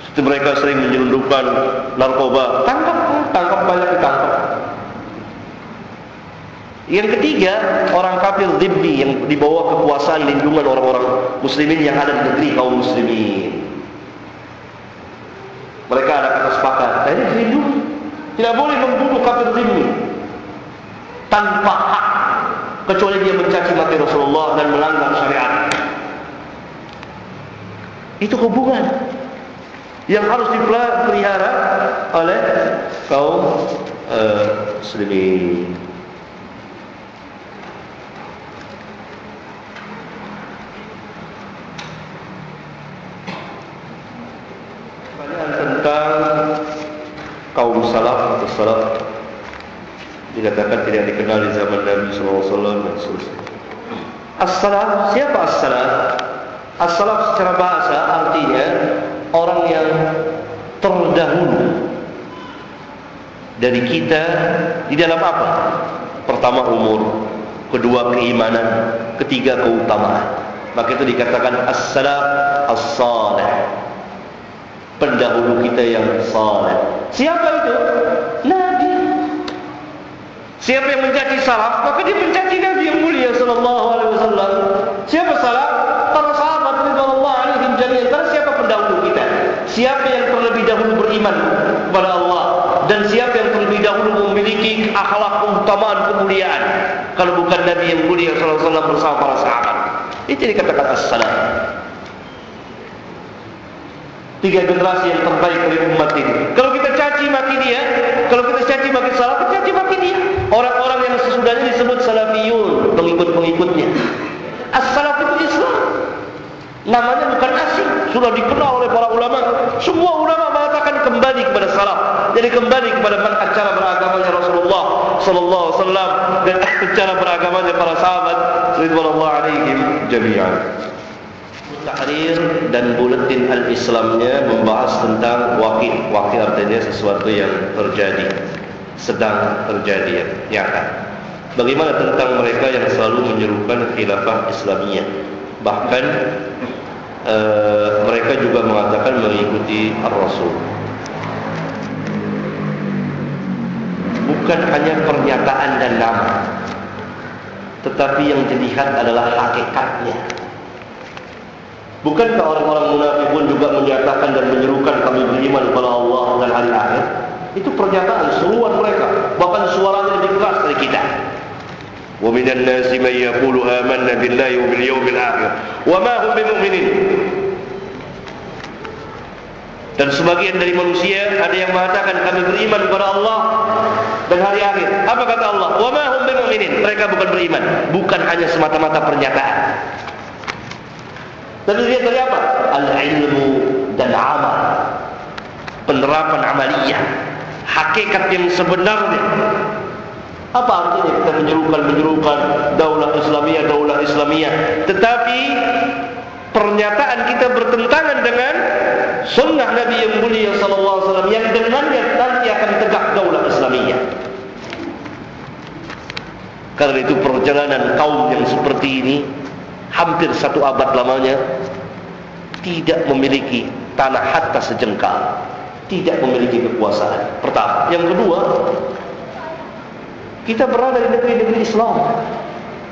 Seperti mereka sering menyelundupkan narkoba, tangkap banyak ditangkap. Yang ketiga, orang kafir dhimmi yang di bawah kekuasaan lindungan orang-orang muslimin yang ada di negeri kaum muslimin. Mereka ada kata sepakat, ini dilindungi. Tidak boleh membunuh kafir dhimmi tanpa hak, kecuali dia mencaci maki Rasulullah dan melanggar syariat. Itu hubungan yang harus dipelihara oleh kaum muslimin. Tentang kaum salaf atau salaf, dikatakan tidak dikenal di zaman Nabi SAW dan seterusnya. As-salaf, siapa as-salaf? As-salaf secara bahasa artinya orang yang terdahulu dari kita di dalam apa? Pertama umur, kedua keimanan, ketiga keutamaan. Maka itu dikatakan as-salaf as-salih, pendahulu kita yang saleh. Siapa itu? Nabi. Siapa yang mencaci salaf, maka dia mencaci Nabi yang mulia sallallahu alaihi wasallam. Siapa salaf? Para sahabat radhiyallahu alaihim jami'an. Karena siapa pendahulu kita? Siapa yang terlebih dahulu beriman kepada Allah, dan siapa yang terlebih dahulu memiliki akhlak keutamaan kemuliaan kalau bukan Nabi yang mulia sallallahu alaihi wasallam bersama para sahabat. Itu dikatakan as-salaf. Tiga generasi yang terbaik dari umat ini. Kalau kita caci maki dia, kalau kita caci maki salaf, kita caci maki dia. Orang-orang yang sesudahnya disebut salafiyun, pengikut-pengikutnya. As-salaf itu Islam. Namanya bukan asing, sudah dikenal oleh para ulama. Semua ulama mengatakan kembali kepada salaf. Jadi kembali kepada manhaj cara beragamanya Rasulullah sallallahu alaihi wasallam dan cara beragamanya para sahabat radhiyallahu alaihim jami'an. Tahrir dan buletin al-Islamnya membahas tentang waqi'. Waqi' artinya sesuatu yang terjadi, sedang terjadi, yang nyata. Bagaimana tentang mereka yang selalu menyerukan khilafah Islamiyah? Bahkan mereka juga mengatakan mengikuti Ar-Rasul. Bukan hanya pernyataan dan nama, tetapi yang dilihat adalah hakikatnya. Bukankah orang-orang munafikun juga menyatakan dan menyerukan kami beriman kepada Allah dan hari akhir? Itu pernyataan, seruan mereka. Bahkan suaranya lebih keras dari kita. Wa minan nasi man yaqulu amanna billahi wa bil yawmil akhir wa ma hum bimu'minin. Dan sebagian dari manusia ada yang mengatakan kami beriman kepada Allah dan hari akhir. Apa kata Allah? Wa ma hum bimu'minin. Mereka bukan beriman, bukan hanya semata-mata pernyataan. Tapi lihat dari apa? Al-ilmu dan amal. Penerapan amaliyah, hakikat yang sebenarnya. Apa artinya kita menyerukan daulah Islamiyah, tetapi pernyataan kita bertentangan dengan sunnah Nabi yang mulia sallallahu alaihi wasallam yang dengannya nanti akan tegak daulah Islamiyah. Karena itu perjalanan kaum yang seperti ini hampir 1 abad lamanya tidak memiliki tanah hatta sejengkal, tidak memiliki kekuasaan. Pertama, yang kedua, kita berada di negeri-negeri Islam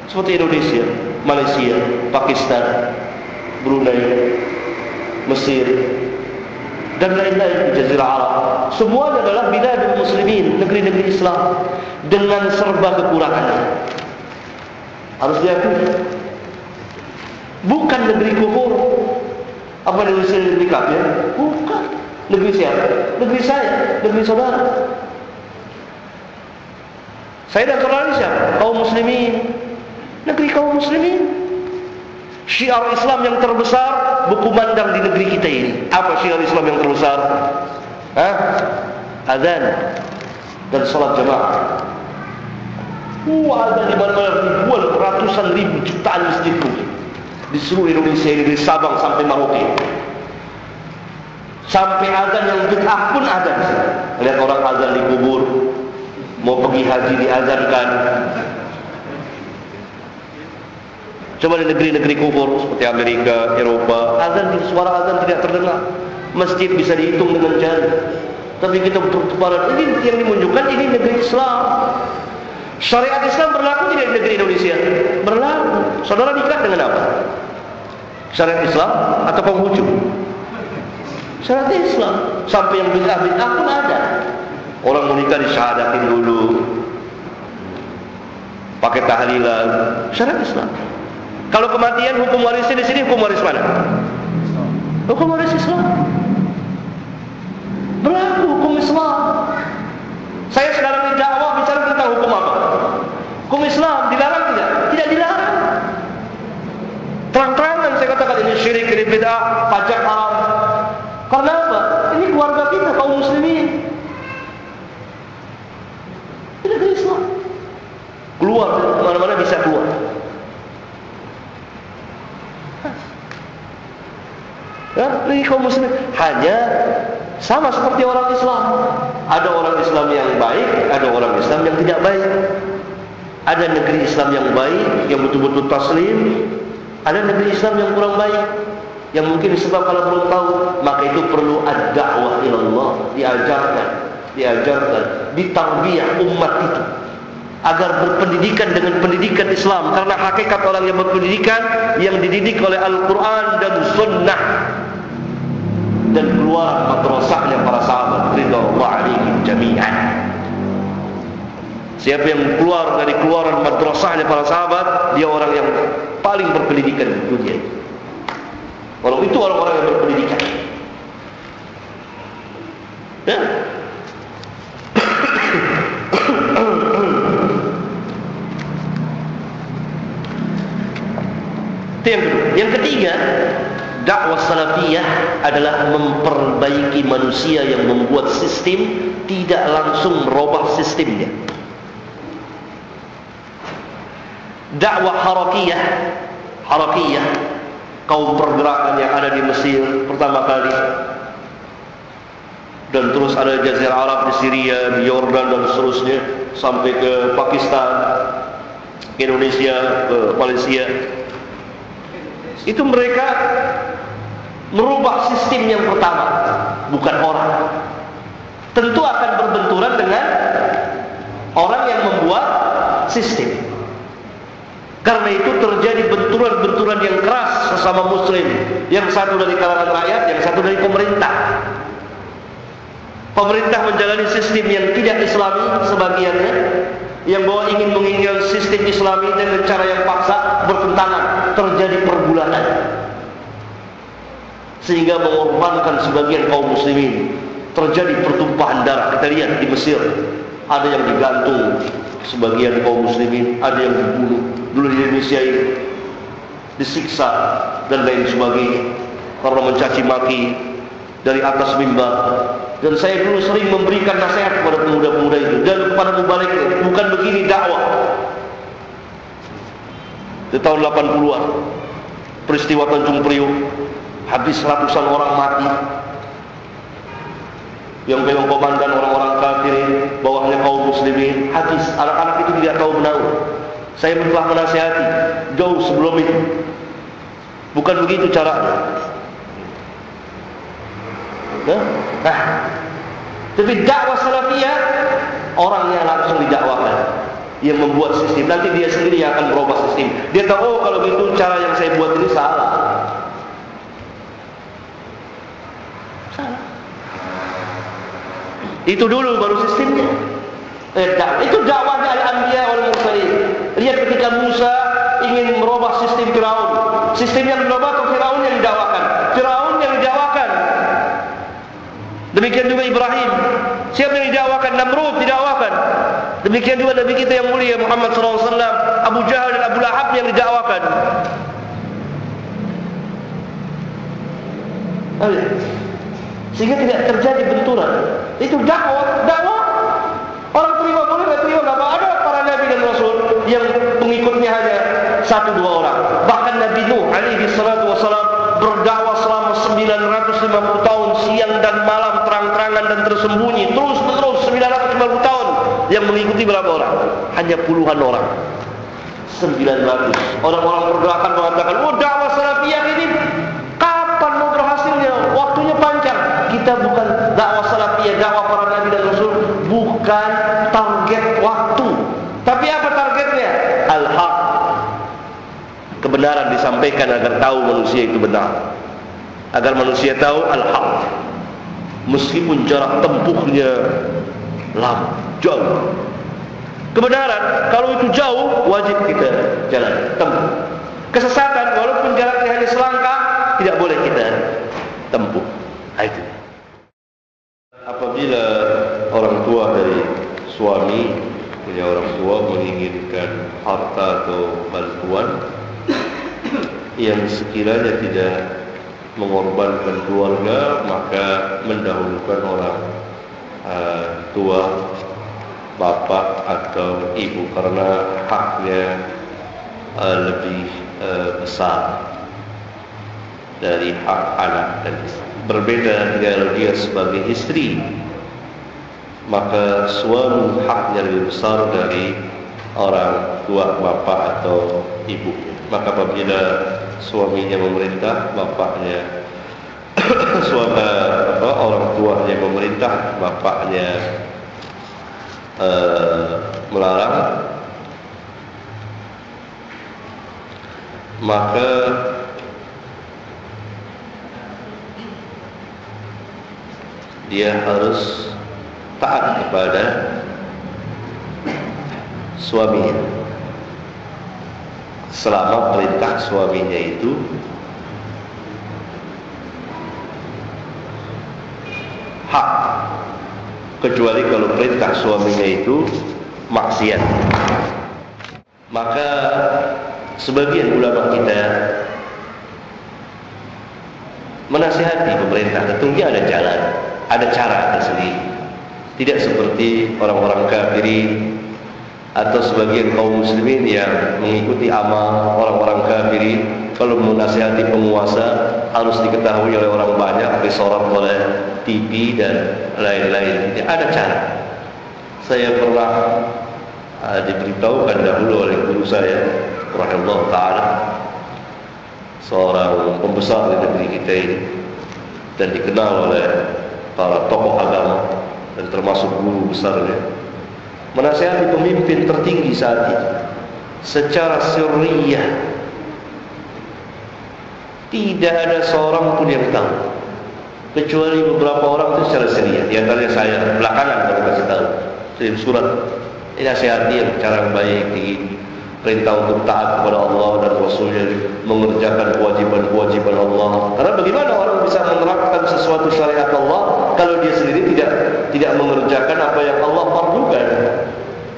seperti Indonesia, Malaysia, Pakistan, Brunei, Mesir, dan lain-lain di Jazirah Arab. Semuanya adalah biladul muslimin, negeri-negeri Islam dengan serba kekurangannya. Harus diakui. Bukan negeri kufur. Apa Indonesia negeri kafir? Bukan. Negeri siapa? Negeri saya, negeri saudara. Saya dan saudara ini siapa? Kaum muslimin. Negeri kaum muslimin. Syiar Islam yang terbesar berkumandang di negeri kita ini. Apa syiar Islam yang terbesar? Azan dan salat jamaah. Azan di mana-mana, ribuan, ratusan ribu, jutaan masjid di seluruh Indonesia ini, dari Sabang sampai Merauke. Sampai azan yang bid'ah pun ada di sini. Lihat orang azan di kubur, mau pergi haji diazankan. Coba di negeri-negeri kufur seperti Amerika, Eropa, suara azan tidak terdengar. Masjid bisa dihitung dengan jari. Tapi kita bertumparan, ini yang dimunculkan, ini negeri Islam. Syariat Islam berlaku tidak di negeri Indonesia? Berlaku. Saudara nikah dengan apa? Syariat Islam atau Konghucu? Syariat Islam. Sampai yang bid'ah-bid'ah pun ada. Orang menikah disyahadatin dulu, pakai tahlilan. Syariat Islam. Kalau kematian, hukum warisnya di sini hukum waris mana? Hukum waris Islam. Berlaku hukum Islam. Saya sekarang dakwah bicara tentang hukum apa? Hukum Islam. Dilarang tidak? Tidak dilarang. Terang-terangan saya katakan ini syirik, ini bid'ah, pajak haram. Karena apa? Ini keluarga kita, kaum muslimin. Ini negeri Islam. Keluar, kemana-mana bisa keluar. Ini kaum muslimin hanya sama seperti orang Islam. Ada orang Islam yang baik, ada orang Islam yang tidak baik. Ada negeri Islam yang baik, yang betul-betul taslim. Ada negeri Islam yang kurang baik, yang mungkin sebab kalau belum tahu, maka itu perlu ad-da'wah ilallah, diajarkan, ditarbiyah umat itu agar berpendidikan dengan pendidikan Islam. Karena hakikat orang yang berpendidikan, yang dididik oleh Al-Quran dan Sunnah, dan keluar madrasahnya para sahabat ridwanullah alaihim jami'an. Siapa yang keluar dari keluaran madrasahnya para sahabat, dia orang yang paling berpendidikan di dunia. Kalau itu orang-orang yang berpendidikan. Ya. Itu yang kedua. Yang ketiga, dakwah salafiyah adalah memperbaiki manusia yang membuat sistem, tidak langsung merubah sistemnya. Dakwah harakiyah, kaum pergerakan yang ada di Mesir pertama kali, dan terus ada Jazirah Arab di Syria, di Yordan dan seterusnya, sampai ke Pakistan, ke Indonesia, ke Malaysia. Itu mereka merubah sistem yang pertama, bukan orang. Tentu akan berbenturan dengan orang yang membuat sistem. Karena itu terjadi benturan-benturan yang keras sesama muslim. Yang satu dari kalangan rakyat, yang satu dari pemerintah. Pemerintah menjalani sistem yang tidak Islami sebagiannya, yang bahwa ingin menginginkan sistem Islami dengan cara yang paksa, bertentangan, terjadi pergulatan sehingga mengorbankan sebagian kaum muslimin. Terjadi pertumpahan darah. Kita lihat di Mesir, ada yang digantung sebagian kaum muslimin, ada yang dibunuh. Dulu di Indonesia ini disiksa dan lain sebagainya karena mencaci maki dari atas mimbar. Dan saya dulu sering memberikan nasihat kepada pemuda-pemuda itu dan kepada mubaliknya, bukan begini dakwah. Di tahun 80-an peristiwa Tanjung Priok, habis ratusan orang mati. Yang pegang komandan orang-orang kafir, bawahnya kaum muslimin, habis. Anak-anak itu tidak tahu menahu. Saya telah menasihati jauh sebelum itu. Bukan begitu caranya. Tapi dakwah salafiyah, orangnya langsung didakwakan, yang membuat sistem. Nanti dia sendiri yang akan merubah sistem. Dia tahu, oh kalau begitu cara yang saya buat ini salah. Salah. Itu dulu baru sistemnya. Itu dakwahnya al-anbiya wal mursalin. Lihat ketika Musa ingin merubah sistem Firaun. Sistem yang dirubah atau Firaun yang didakwakan? Firaun yang didakwakan. Demikian juga Ibrahim. Siapa yang didakwakan? Namrud didakwakan. Demikian juga Nabi kita yang mulia Muhammad SAW, Abu Jahal dan Abu Lahab yang didakwakan. Sehingga tidak terjadi benturan. Itu dakwah. Orang terima boleh, tidak terima tidak apa. Ada para nabi dan rasul yang pengikutnya hanya 1-2 orang. Bahkan Nabi Nuh alaihi salatu wassalam berdakwah selama 950 tahun, siang dan malam, terang-terangan dan tersembunyi, terus-menerus 950 tahun. Yang mengikuti berapa orang? Hanya puluhan orang. 900. Orang-orang pergerakan mengatakan, oh dakwah salafiyah ini kapan mau berhasilnya? Waktunya panjang. Kita bukan dakwah salafiyah, dakwah para nabi dan rasul, bukan target waktu. Tapi apa targetnya? Al-haq. Kebenaran disampaikan agar tahu manusia itu benar, agar manusia tahu al-haq, meskipun jarak tempuhnya lama, jauh. Kebenaran kalau itu jauh, wajib kita jalan tempuh. Kesesatan walaupun jaraknya hanya selangkah, tidak boleh kita tempuh. Itu. Apabila orang tua dari suami, punya orang tua menginginkan harta atau bantuan yang sekiranya tidak mengorbankan keluarga, maka mendahulukan orang tua, bapak atau ibu, karena haknya lebih besar dari hak anak. Dan berbeda kalau dia sebagai istri, maka suami haknya lebih besar dari orang tua, bapak atau ibu. Maka apabila suaminya memerintah, bapaknya orang tuanya memerintah, bapaknya melarang, maka dia harus taat kepada suaminya selama perintah suaminya itu hak, kecuali kalau perintah suaminya itu maksiat. Maka sebagian ulama kita menasihati pemerintah, tentunya ada jalan, ada cara tersendiri. Tidak seperti orang-orang kafirin atau sebagian kaum muslimin yang mengikuti amal orang-orang kafirin. Kalau menasihati penguasa harus diketahui oleh orang banyak, disorot oleh TV dan lain-lain. Tidak ada cara. Saya pernah diberitahukan dahulu oleh guru saya, rahimahullah ta'ala, seorang pembesar di negeri kita ini, dan dikenal oleh para tokoh agama dan termasuk guru besarnya, menasihati pemimpin tertinggi saat itu secara sirriyah. Tidak ada seorang pun yang tahu, kecuali beberapa orang itu secara sirriyah. Di antaranya saya belakangan baru kasih tahu dari surat Nasihati yang cara yang baik, perintah untuk taat kepada Allah dan Rasulnya, mengerjakan kewajiban-kewajiban Allah. Karena bagaimana orang bisa menerapkan sesuatu syariat Allah kalau dia sendiri tidak mengerjakan apa yang Allah fardukan?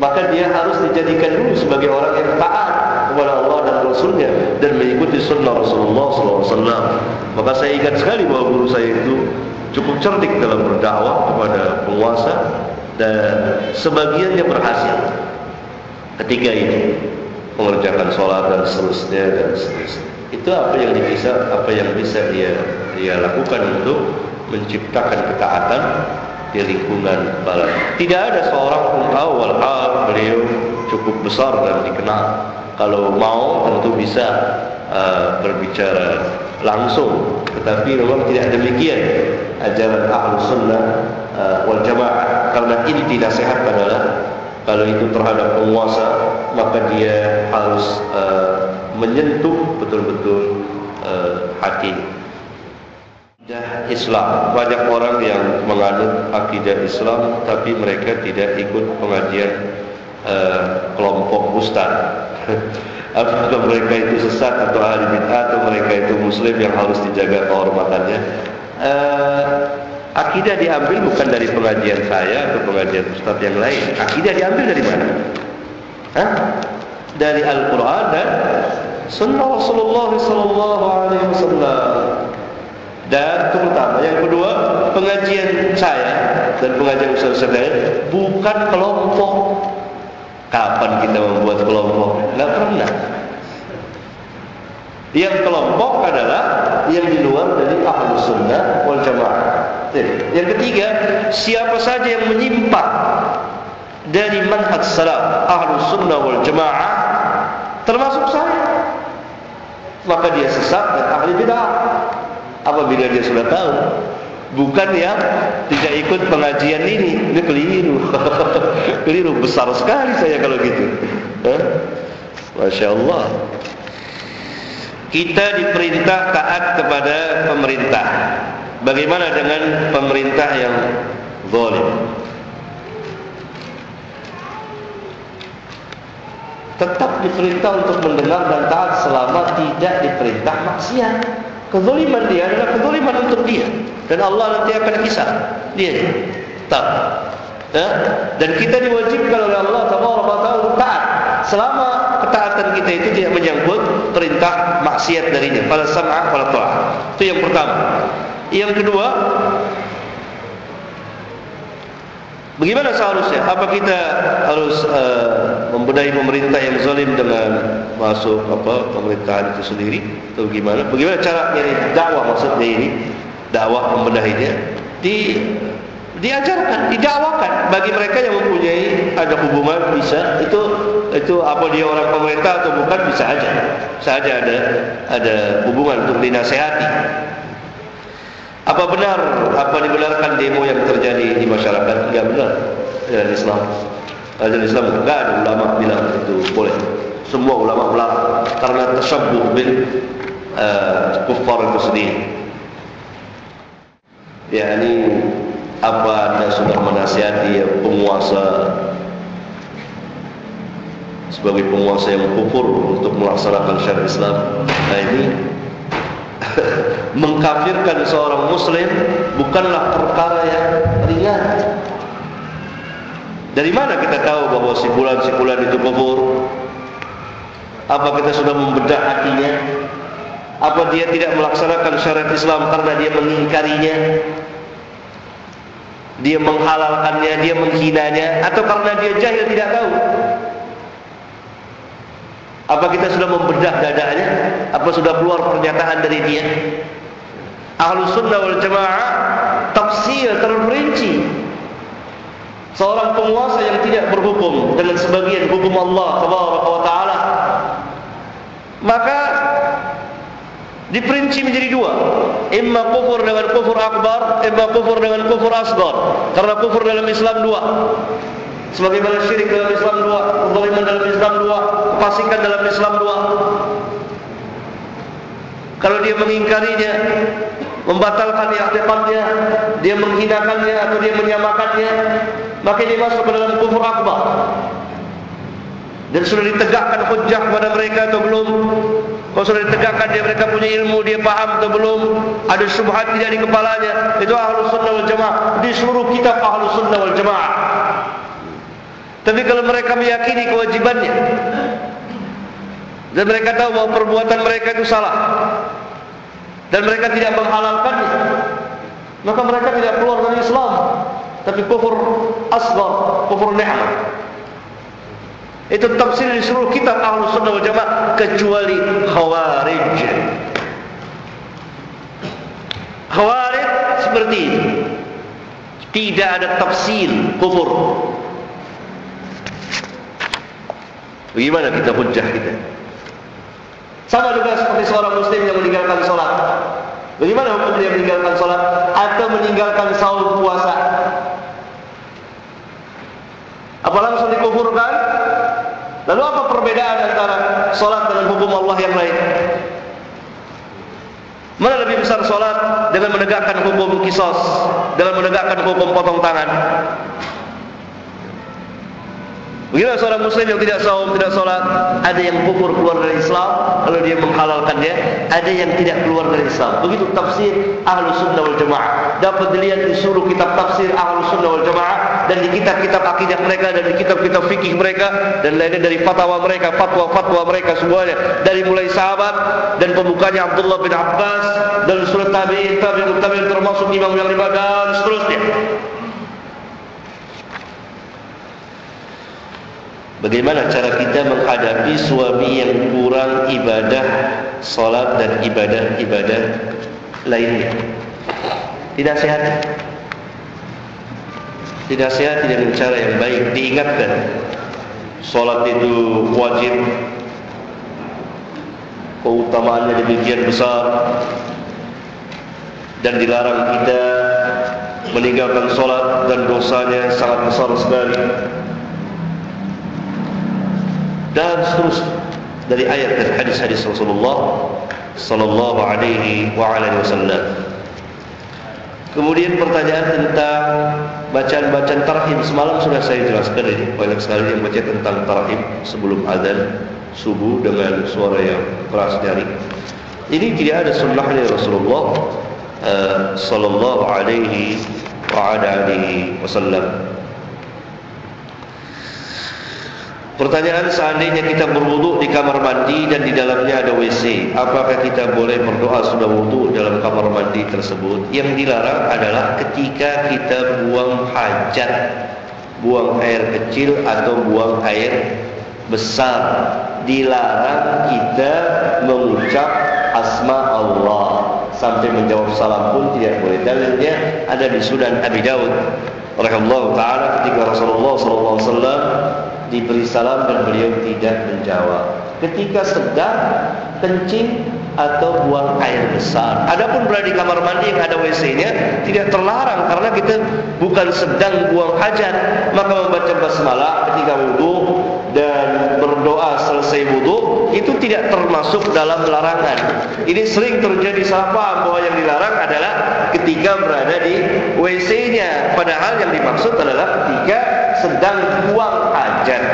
Maka dia harus dijadikan dulu sebagai orang yang taat kepada Allah dan Rasulnya dan mengikuti sunnah Rasulullah SAW. Maka saya ingat sekali bahwa guru saya itu cukup cerdik dalam berdakwah kepada penguasa dan sebagiannya berhasil ketika ini mengerjakan sholat dan seterusnya dan seterusnya. Itu apa yang bisa dia lakukan untuk menciptakan ketaatan di lingkungan barat. Tidak ada seorang pun tahu, walhal beliau cukup besar dan dikenal. Kalau mau tentu bisa berbicara langsung, tetapi memang tidak demikian ajaran Ahlus Sunnah wal Jamaah. Karena inti nasihat adalah kalau itu terhadap penguasa, maka dia harus menyentuh betul-betul hati. Islam, banyak orang yang menganut akidah Islam tapi mereka tidak ikut pengajian kelompok ustaz. Apakah mereka itu sesat atau ahli bid'ah, atau mereka itu muslim yang harus dijaga kehormatannya? Akidah diambil bukan dari pengajian saya atau pengajian ustaz yang lain. Akidah diambil dari mana? Dari Al-Quran dan Sunnah Rasulullah SAW. Dan terutama yang kedua, pengajian saya dan pengajian ustaz-ustaz lain bukan kelompok. Kapan kita membuat kelompok? Tidak pernah. Yang kelompok adalah yang di luar dari Ahlus Sunnah wal Jamaah. Yang ketiga, siapa saja yang menyimpang dari manhaj salaf Ahlus Sunnah wal Jamaah, termasuk saya, maka dia sesat dan ahli bid'ah. Apabila dia sudah tahu, bukan yang tidak ikut pengajian ini keliru. Keliru besar sekali saya kalau gitu. Masya Allah. Kita diperintah taat kepada pemerintah. Bagaimana dengan pemerintah yang zalim? Tetap diperintah untuk mendengar dan taat selama tidak diperintah maksiat. Kezaliman dia adalah kezaliman untuk dia, dan Allah nanti akan kisah dia. Dan kita diwajibkan oleh Allah Taala taat selama ketaatan kita itu tidak menyangkut perintah maksiat darinya. Fala sam'a wala ta'ah. Itu yang pertama. Yang kedua, bagaimana seharusnya? Apa kita harus membenahi pemerintah yang zalim dengan masuk pemerintahan itu sendiri, atau gimana? Bagaimana cara dakwah, maksudnya ini dakwah membenahinya diajarkan, didakwakan bagi mereka yang mempunyai ada hubungan, bisa itu apa dia orang pemerintah atau bukan, bisa aja ada hubungan untuk dinasehati. Apa benar, apa dibenarkan demo yang terjadi di masyarakat? Tidak benar dalam Islam. Dalam Islam tidak ada ulama bilang itu boleh. Semua ulama melarang karena tasyabbuh bil kuffar itu sendiri. Ya, ini apa Anda sudah menasihati penguasa sebagai penguasa yang kufur untuk melaksanakan syariat Islam? Nah, ini mengkafirkan seorang muslim bukanlah perkara yang ringan. Dari mana kita tahu bahwa si fulan itu kufur? Apa kita sudah membedah hatinya? Apa dia tidak melaksanakan syariat Islam karena dia mengingkarinya, dia menghalalkannya, dia menghinanya, atau karena dia jahil tidak tahu? Apa kita sudah membedah dadanya? Apa sudah keluar pernyataan dari dia? Ahlus Sunnah wal Jamaah tafsir terperinci. Seorang penguasa yang tidak berhukum dengan sebagian hukum Allah Tabaraka wa Ta'ala, maka diperinci menjadi dua. Imma kufur dengan kufur akbar, imma kufur dengan kufur asgar. Karena kufur dalam Islam dua. Sebagaimana syirik dalam Islam dua, kezaliman dalam Islam dua, kefasikan dalam Islam dua. Kalau dia mengingkarinya, membatalkan i'tiqadnya, dia menghinakannya atau dia menyamakannya, maka dia masuk ke dalam kufur akbar. Dan sudah ditegakkan hujjah kepada mereka atau belum? Kalau sudah ditegakkan, mereka punya ilmu, dia paham atau belum? Ada syubhat tidak di kepalanya? Itu Ahlus Sunnah wal Jamaah. Di seluruh kitab Ahlus Sunnah wal Jamaah. Tapi kalau mereka meyakini kewajibannya, dan mereka tahu bahwa perbuatan mereka itu salah, dan mereka tidak menghalalkannya, maka mereka tidak keluar dari Islam, tapi kufur asghar, kufur ni'mah. Itu tafsir di seluruh kitab Ahlus Sunnah wal Jamaah kecuali Khawarij. Khawarij seperti itu. Tidak ada tafsir kufur. Bagaimana kita hujjah kita? Sama juga seperti seorang muslim yang meninggalkan sholat. Bagaimana hukum dia meninggalkan sholat atau meninggalkan saum puasa? Apa langsung dikufurkan? Lalu apa perbedaan antara sholat dengan hukum Allah yang lain? Mana lebih besar sholat dengan menegakkan hukum qisas, dengan menegakkan hukum potong tangan? Bagaimana seorang muslim yang tidak saum, tidak sholat? Ada yang kufur keluar dari Islam, lalu dia menghalalkannya. Ada yang tidak keluar dari Islam. Begitu tafsir Ahlus Sunnah wal Jamaah. Dapat dilihat di seluruh kitab tafsir Ahlus Sunnah wal Jamaah, dan di kitab-kitab akidah mereka, dan di kitab-kitab fikih mereka, dan lainnya dari fatwa mereka, fatwa-fatwa mereka semuanya. Dari mulai sahabat dan pembukanya Abdullah bin Abbas, dan surat tabi'in, tabi'in termasuk imam yang lima, dan seterusnya. Bagaimana cara kita menghadapi suami yang kurang ibadah salat dan ibadah-ibadah lainnya? Tidak sehat. Tidak sehat dengan cara yang baik. Diingatkan, salat itu wajib, keutamaannya demikian besar, dan dilarang kita meninggalkan salat, dan dosanya sangat besar sekali. Dan seterusnya dari ayat dan hadis-hadis Rasulullah sallallahu alaihi wasallam. Kemudian pertanyaan tentang bacaan-bacaan tarhim semalam sudah saya jelaskan ini. Banyak sekali yang baca tentang tarhim sebelum azan subuh dengan suara yang keras nyaring. Ini tidak ada sunnahnya Rasulullah sallallahu alaihi wasallam. Pertanyaan, seandainya kita berwudu di kamar mandi dan di dalamnya ada WC, apakah kita boleh berdoa sudah wudu dalam kamar mandi tersebut? Yang dilarang adalah ketika kita buang hajat, buang air kecil atau buang air besar. Dilarang kita mengucap asma Allah sampai menjawab salam pun tidak boleh. Dalilnya ada di Sunan Abi Daud rahimahullah taala, ketika Rasulullah sallallahu alaihi wasallam diberi salam dan beliau tidak menjawab ketika sedang kencing atau buang air besar. Adapun berada di kamar mandi yang ada WC-nya tidak terlarang, karena kita bukan sedang buang hajat. Maka membaca basmalah ketika wudu dan berdoa selesai wudu itu tidak termasuk dalam larangan. Ini sering terjadi salah paham bahwa yang dilarang adalah ketika berada di WC-nya, padahal yang dimaksud adalah ketika sedang buang hajat.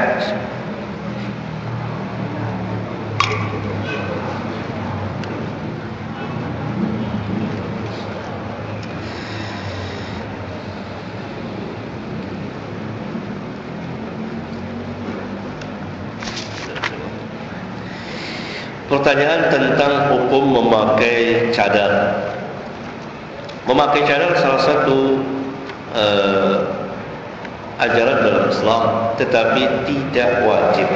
Pertanyaan tentang hukum memakai cadar. Memakai cadar salah satu ajaran dalam Islam, tetapi tidak wajib.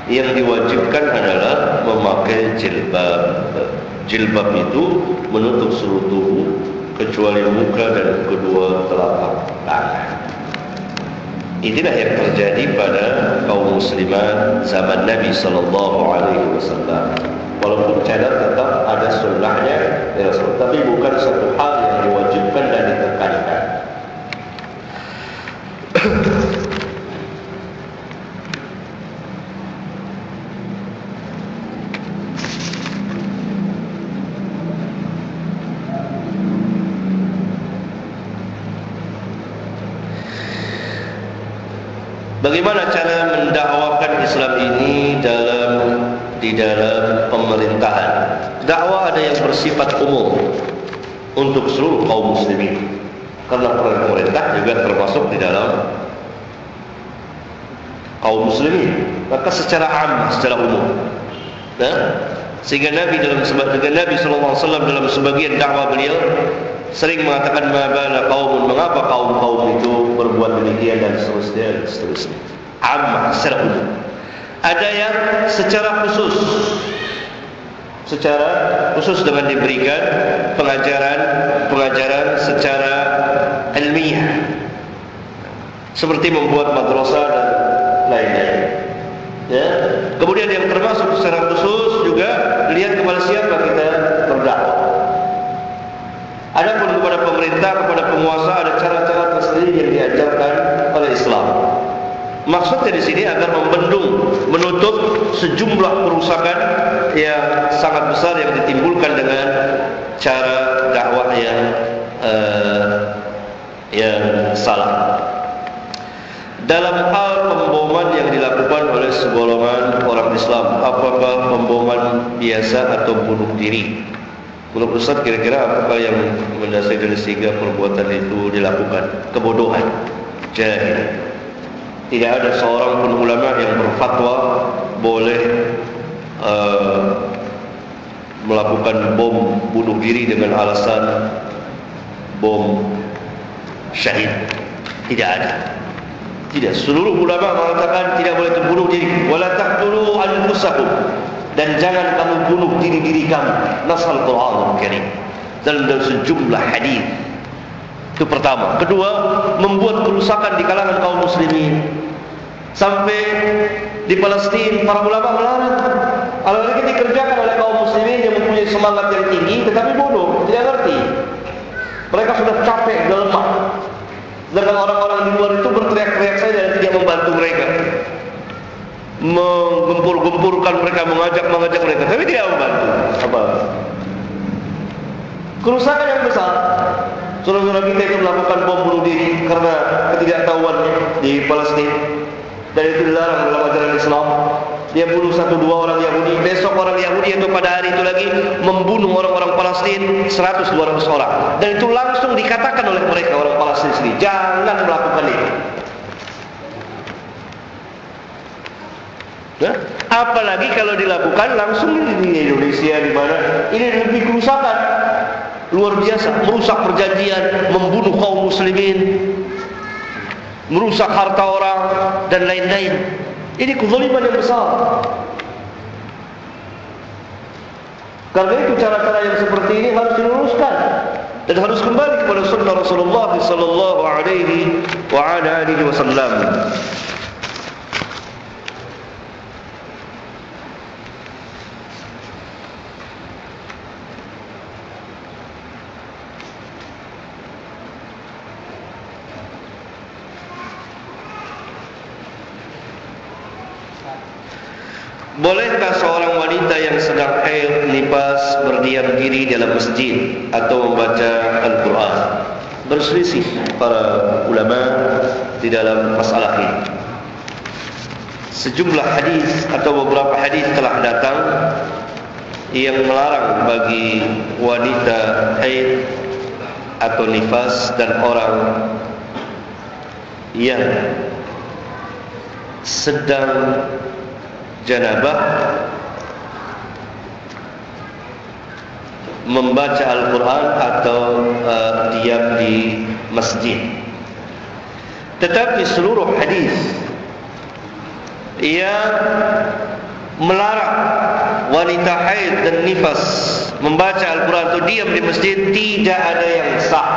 Yang diwajibkan adalah memakai jilbab. Jilbab itu menutup seluruh tubuh kecuali muka dan kedua telapak tangan. Inilah yang terjadi pada kaum muslimat zaman Nabi sallallahu alaihi wasallam. Walaupun cadar tetap ada sunnahnya, tapi bukan satu hal yang diwajibkan dan ditekankan. Bagaimana cara mendakwakan Islam ini di dalam pemerintahan? Dakwah ada yang bersifat umum untuk seluruh kaum muslimin, karena pemerintah juga termasuk di dalam kaum muslimin. Maka secara am, secara umum. Sehingga Nabi SAW dalam sebagian dakwah beliau sering mengatakan mabala qaumun, mengapa kaum-kaum itu berbuat demikian, dan seterusnya. Amma, secara umum. Ada yang secara khusus dengan diberikan pengajaran secara ilmiah, seperti membuat madrasah dan lain-lain. Ya. Kemudian yang termasuk secara khusus juga lihat kepada siapa kita berdakwah. Adapun kepada pemerintah, kepada penguasa, ada cara-cara tersendiri yang diajarkan oleh Islam. Maksudnya di sini agar menutup sejumlah kerusakan yang sangat besar yang ditimbulkan dengan cara dakwah yang salah. Dalam hal pemboman yang dilakukan oleh segolongan orang Islam, apakah pemboman biasa atau bunuh diri? Menurut Ustaz, kira-kira apakah yang mendasari dari sehingga perbuatan itu dilakukan? Kebodohan, jahil. Tidak ada seorang pun ulama yang berfatwa boleh melakukan bom bunuh diri dengan alasan bom syahid. Tidak ada. Tidak. Seluruh ulama mengatakan tidak boleh terbunuh diri. Wala taqtulu anfusakum, dan jangan kamu bunuh diri-diri kamu. Nasal Qur'anul Karim dan sejumlah hadis. Itu pertama. Kedua, membuat kerusakan di kalangan kaum muslimin. Sampai di Palestina para ulama melarang. Hal ini dikerjakan oleh kaum muslimin yang mempunyai semangat yang tinggi tetapi bodoh, tidak ngerti. Mereka sudah capek dan lemah. Sedangkan orang-orang di luar itu berteriak-teriak saja dan tidak membantu mereka, menggempur-gempurkan mereka, mengajak mereka, tapi tidak membantu. Apa? Kerusakan yang besar. Saudara-saudara kita itu melakukan bom bunuh diri karena ketidaktahuannya di Palestina, dan itu dilarang dalam ajaran Islam. Dia bunuh 1-2 orang Yahudi, besok orang Yahudi itu pada hari itu lagi membunuh orang-orang Palestina 100-200 orang, dan itu langsung dikatakan oleh mereka orang Palestina sendiri, jangan melakukan itu. Nah, apalagi kalau dilakukan langsung di Indonesia, di mana ini lebih kerusakan luar biasa, merusak perjanjian, membunuh kaum muslimin, merusak harta orang dan lain-lain. Ini kezaliman yang besar. Karena itu cara-cara yang seperti ini harus diluruskan dan harus kembali kepada sunnah Rasulullah sallallahu alaihi wasallam. Bolehkah seorang wanita yang sedang haid nifas berdiam diri dalam masjid atau membaca Al-Quran? Berselisih para ulama di dalam masalah ini. Sejumlah hadis atau beberapa hadis telah datang yang melarang bagi wanita haid atau nifas dan orang yang sedang janabah membaca Al-Quran atau diam di masjid. Tetapi seluruh hadis yang melarang wanita haid dan nifas membaca Al-Quran atau diam di masjid tidak ada yang sah,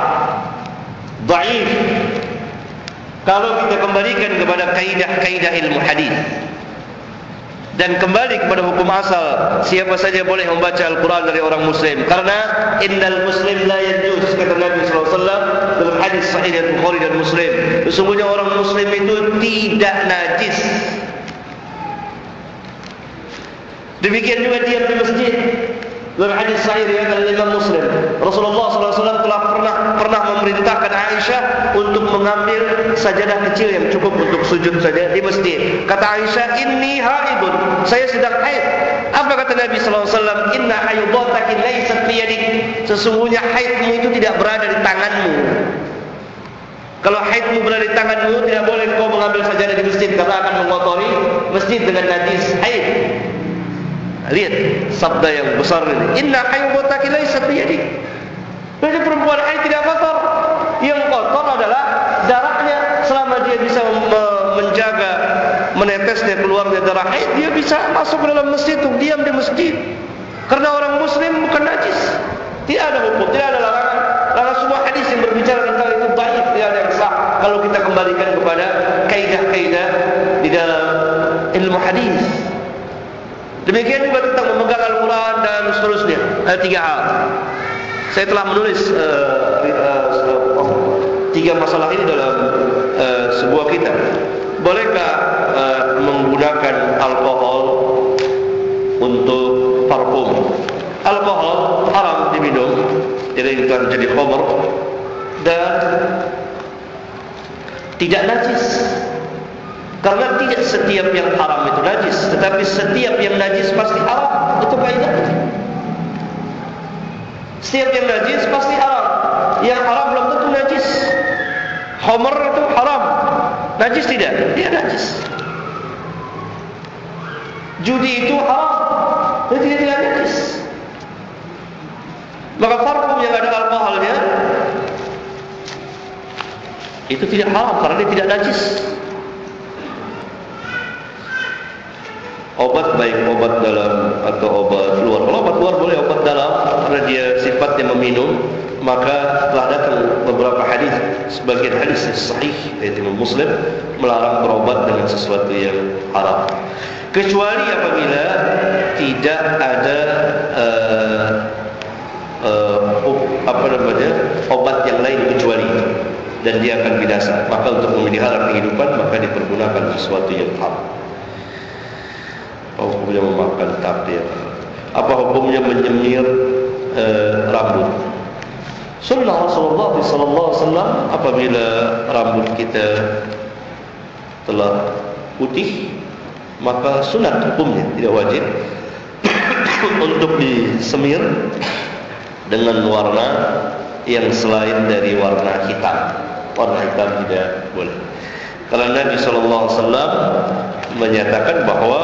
dhaif. Kalau kita kembalikan kepada kaidah-kaidah ilmu hadis dan kembali kepada hukum asal, siapa saja boleh membaca Al-Quran dari orang muslim. Karena innal muslim la yajuz, kata Nabi SAW dalam hadis sahih Bukhari dan Muslim, sesungguhnya orang muslim itu tidak najis. Demikian juga diam di masjid. Dalam hadis sahih riwayat Imam Muslim, Rasulullah SAW telah pernah memerintahkan Aisyah untuk mengambil sajadah kecil yang cukup untuk sujud saja di masjid. Kata Aisyah, inni haidun, saya sedang haid. Apa kata Nabi SAW? Inna haidhataki laysat biyadik, sesungguhnya haidmu itu tidak berada di tanganmu. Kalau haidmu berada di tanganmu, tidak boleh kau mengambil sajadah di masjid, karena akan mengotori masjid dengan najis haid. Lihat sabda yang besar ini. Inna haidhataki laysat biyadik. Jadi perempuan haid tidak kotor. Yang kotor adalah darahnya. Selama dia bisa menjaga menetesnya keluarnya darah haid, dia bisa masuk ke dalam masjid, untuk diam di masjid. Karena orang muslim bukan najis. Tidak ada hukum, tidak ada larangan. Karena semua hadis yang berbicara tentang itu dhaif, tidak ada yang sah. Kalau kita kembalikan kepada kaidah-kaidah di dalam ilmu hadis. Demikian juga tentang memegang Al-Quran dan seterusnya. Ada 3 hal. Saya telah menulis 3 masalah ini dalam sebuah kitab. Bolehkah menggunakan alkohol untuk parfum? Alkohol haram diminum, jadi itu akan jadi khamr dan tidak najis. Karena tidak setiap yang haram itu najis, tetapi setiap yang najis pasti haram. Itu kaidahnya. Setiap yang najis pasti haram. Yang haram belum tentu najis. Khamr itu haram. Najis tidak? Dia najis. Judi itu haram. Dia tidak najis. Maka parfum yang ada alkoholnya itu tidak haram karena dia tidak najis. Obat, baik obat dalam atau obat luar. Kalau obat luar boleh, obat dalam karena dia sifatnya meminum, maka telah datang beberapa hadis, sebagian hadis sahih dari Imam Muslim melarang berobat dengan sesuatu yang haram. Kecuali apabila tidak ada obat yang lain kecuali, dan dia akan binasa. Maka untuk memelihara kehidupan maka dipergunakan sesuatu yang haram. Hukumnya memakan tapir. Apa hukumnya menyemir rambut? Sunnah Rasulullah SAW, apabila rambut kita telah putih, maka sunat hukumnya, tidak wajib untuk disemir dengan warna yang selain dari warna hitam. Warna hitam tidak boleh. Karena Nabi SAW menyatakan bahwa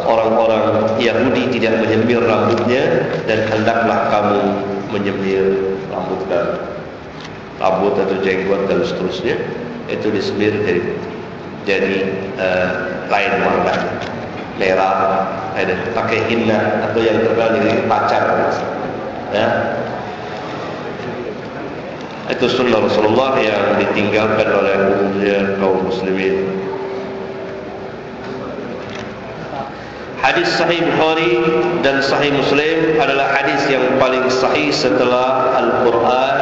orang-orang Yahudi tidak menyemir rambutnya, dan hendaklah kamu menyemir rambut atau jenggot dan seterusnya, itu disemir jadi lain warna, merah, pakai henna atau yang terkenal dari pacar, ya. Itu sunnah Rasulullah yang ditinggalkan oleh umumnya kaum muslimin. Hadis Sahih Bukhari dan Sahih Muslim adalah hadis yang paling sahih setelah Al-Quran.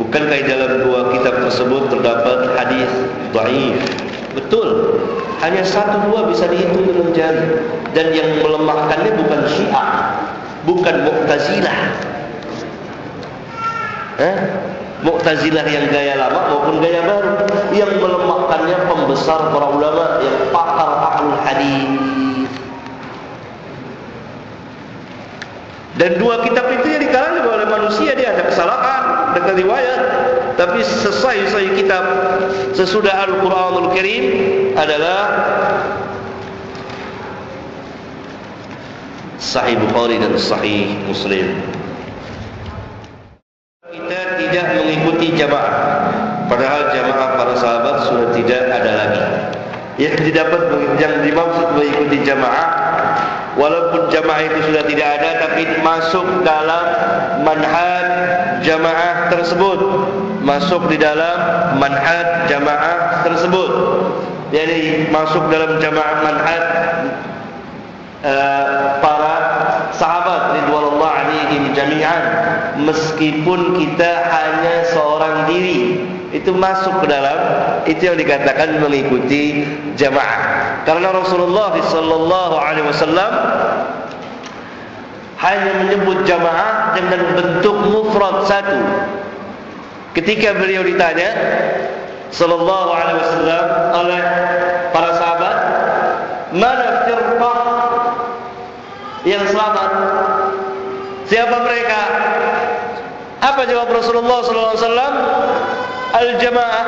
Bukankah dalam 2 kitab tersebut terdapat hadis dhaif? Betul, hanya 1-2 bisa dihitung dengan jari. Dan yang melemahkannya bukan Syiah, bukan Mu'tazilah. Mu'tazilah yang gaya lama maupun gaya baru. Yang melemahkannya pembesar para ulama yang pakar ahlul hadis. Dan 2 kitab itu yang dikarang oleh manusia, dia ada kesalahan dengan riwayat, tapi selesai kitab sesudah Al-Quranul Karim adalah Sahih Bukhari dan Sahih Muslim. Kita tidak mengikuti jamaah, padahal jamaah para sahabat sudah tidak ada lagi. Yang dimaksud mengikuti jamaah, walaupun jamaah itu sudah tidak ada, tapi masuk dalam manhaj jamaah tersebut, masuk di dalam manhaj jamaah tersebut. Jadi masuk dalam jamaah manhaj para sahabat ridwanullah alaihim jami'an, meskipun kita hanya seorang diri, itu masuk ke dalam, itu yang dikatakan mengikuti jamaah. Karena Rasulullah SAW hanya menyebut jamaah dengan bentuk mufrad satu. ketika beliau ditanya sallallahu alaihi wasallam oleh para sahabat, mana firqah yang selamat? Siapa mereka? Apa jawab Rasulullah sallallahu alaihi wasallam? Al-jamaah.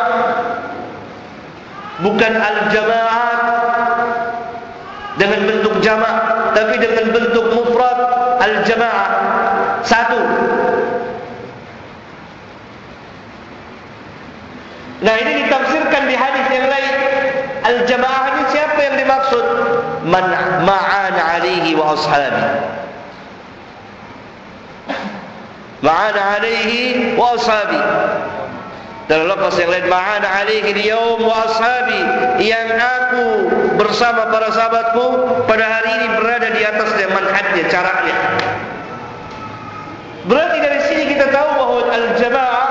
Bukan al-jamaat dengan bentuk jamak, tapi dengan bentuk mufrad, al-jamaah, satu. Nah, ini ditafsirkan di hadis yang lain. Al-jamaah ini siapa yang dimaksud? Man ma'ana alaihi wa ashabi. Ma'ana alaihi wa ashabi. Dalam lafaz yang lain, ma'ana alaihi al-yawm wa ashabi, yang aku bersama para sahabatku pada hari ini berada di atas manhajnya, caranya. Berarti dari sini kita tahu bahwa al-jamaah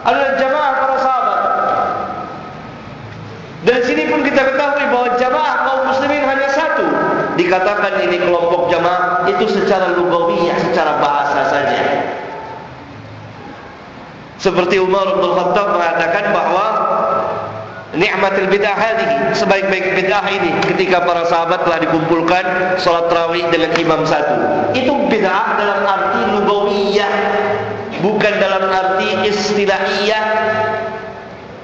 adalah jamaah para sahabat. Dari sini pun kita ketahui bahwa jamaah kaum muslimin hanya satu. Dikatakan ini kelompok jamaah itu secara lugawiyah, secara bahasa saja. Seperti Umar bin Khattab mengatakan bahwa ni'matul bid'ah hadhihi, sebaik-baik bid'ah ini ketika para sahabat telah dikumpulkan salat tarawih dengan imam satu. Itu bid'ah dalam arti lugawiyah, bukan dalam arti istilahiyah.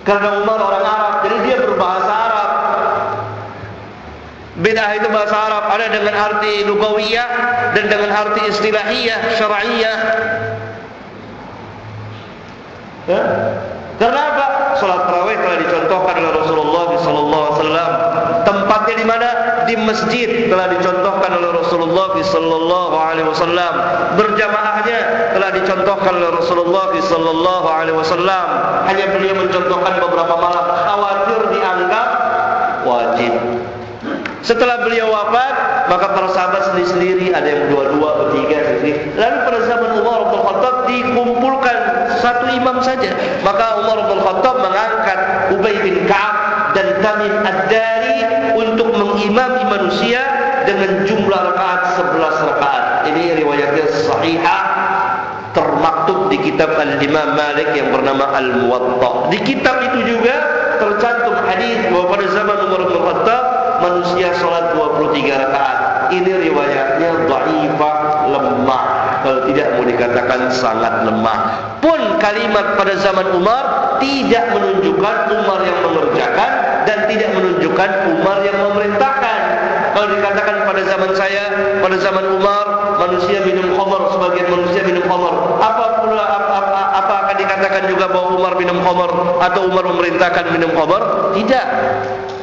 Karena Umar orang Arab, jadi dia berbahasa Arab. Bid'ah itu bahasa Arab, ada dengan arti lugawiyah dan dengan arti istilahiyah, syar'iyah. Ya? Karena apa? Salat tarawih telah dicontohkan oleh Rasulullah SAW. Tempatnya di mana? Di masjid telah dicontohkan oleh Rasulullah SAW. Berjamaahnya telah dicontohkan oleh Rasulullah SAW. Hanya beliau mencontohkan beberapa malam, khawatir dianggap wajib. Setelah beliau wafat, maka para sahabat sendiri-sendiri, ada yang dua-dua, bertiga sendiri. Lalu pada zaman Umar bin Khattab dikumpulkan satu imam saja. Maka Umar bin Khattab mengangkat Ubay bin Ka'ab dan Tamim ad-Dari untuk mengimami manusia dengan jumlah rakaat 11 rakaat. Ini riwayatnya sahihah, termaktub di kitab Al-Imam Malik yang bernama Al-Muwatta. Di kitab itu juga tercantum hadis bahwa pada zaman Umar bin Khattab manusia sholat 23 rakaat. Ini riwayatnya dhaifah, lemah. Kalau tidak mau dikatakan sangat lemah. Pun kalimat pada zaman Umar tidak menunjukkan Umar yang mengerjakan dan tidak menunjukkan Umar yang memerintahkan. Kalau dikatakan pada zaman saya, pada zaman Umar manusia minum khamar, sebagian manusia minum khamar, apa akan dikatakan juga bahwa Umar minum khamar atau Umar memerintahkan minum khamar? Tidak.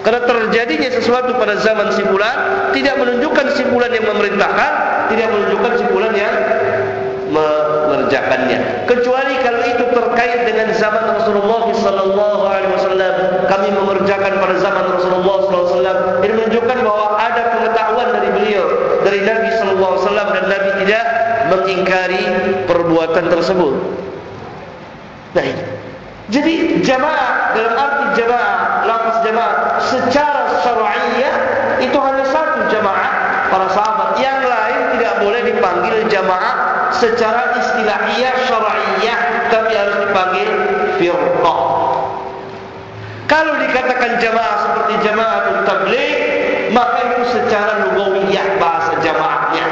Karena terjadinya sesuatu pada zaman si fulan tidak menunjukkan si fulan yang memerintahkan, tidak menunjukkan si fulan yang mengerjakannya. Kecuali kalau itu terkait dengan zaman Rasulullah SAW. Kami mengerjakan pada zaman Rasulullah SAW. Ini menunjukkan bahwa ada pengetahuan dari beliau, dari Nabi SAW, dan Nabi tidak mengingkari perbuatan tersebut. Nah, jadi jamaah dalam arti jamaah, lafaz jamaah secara syar'iyah itu hanya satu jamaah para sahabat. Yang lain tidak boleh dipanggil jamaah secara istilahiyah syar'iyah, tapi harus dipanggil firqah. Kalau dikatakan jamaah seperti jamaatul tabligh, maka itu secara lugawiyah bahasa jamaahnya.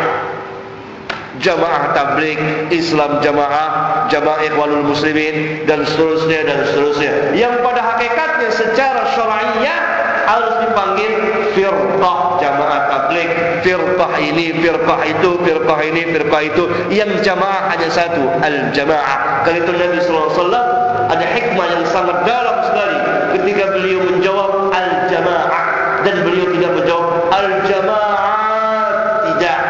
Jamaah tabligh, Islam jamaah, jamaah ikhwanul muslimin, dan seterusnya dan seterusnya. Yang pada hakikatnya secara syar'iyah harus dipanggil firqah, jamaah tabligh, firqah ini, firqah itu, firqah ini, firqah itu. Yang jamaah hanya satu, al-jamaah. Karena itu Nabi SAW ada hikmah yang sangat dalam sekali ketika beliau menjawab al-jamaah, dan beliau tidak menjawab al-jamaah, tidak.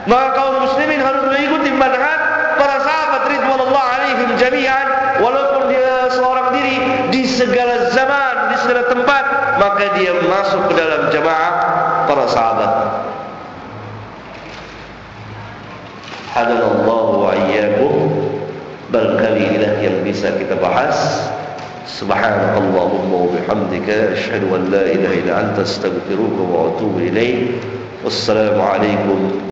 Maka kaum muslimin harus mengikuti manhaj para sahabat ridwanullah alaihim jami'an, walaupun dia seorang diri di segala zaman, di segala tempat, maka dia masuk ke dalam jamaah para sahabat. Hadanallahu wa iyyakum. Barangkali inilah yang bisa kita bahas. Subhanakallahumma wa bihamdika asyhadu an la ilaha illa anta astaghfiruka wa atubu ilaik. Wassalamu alaikum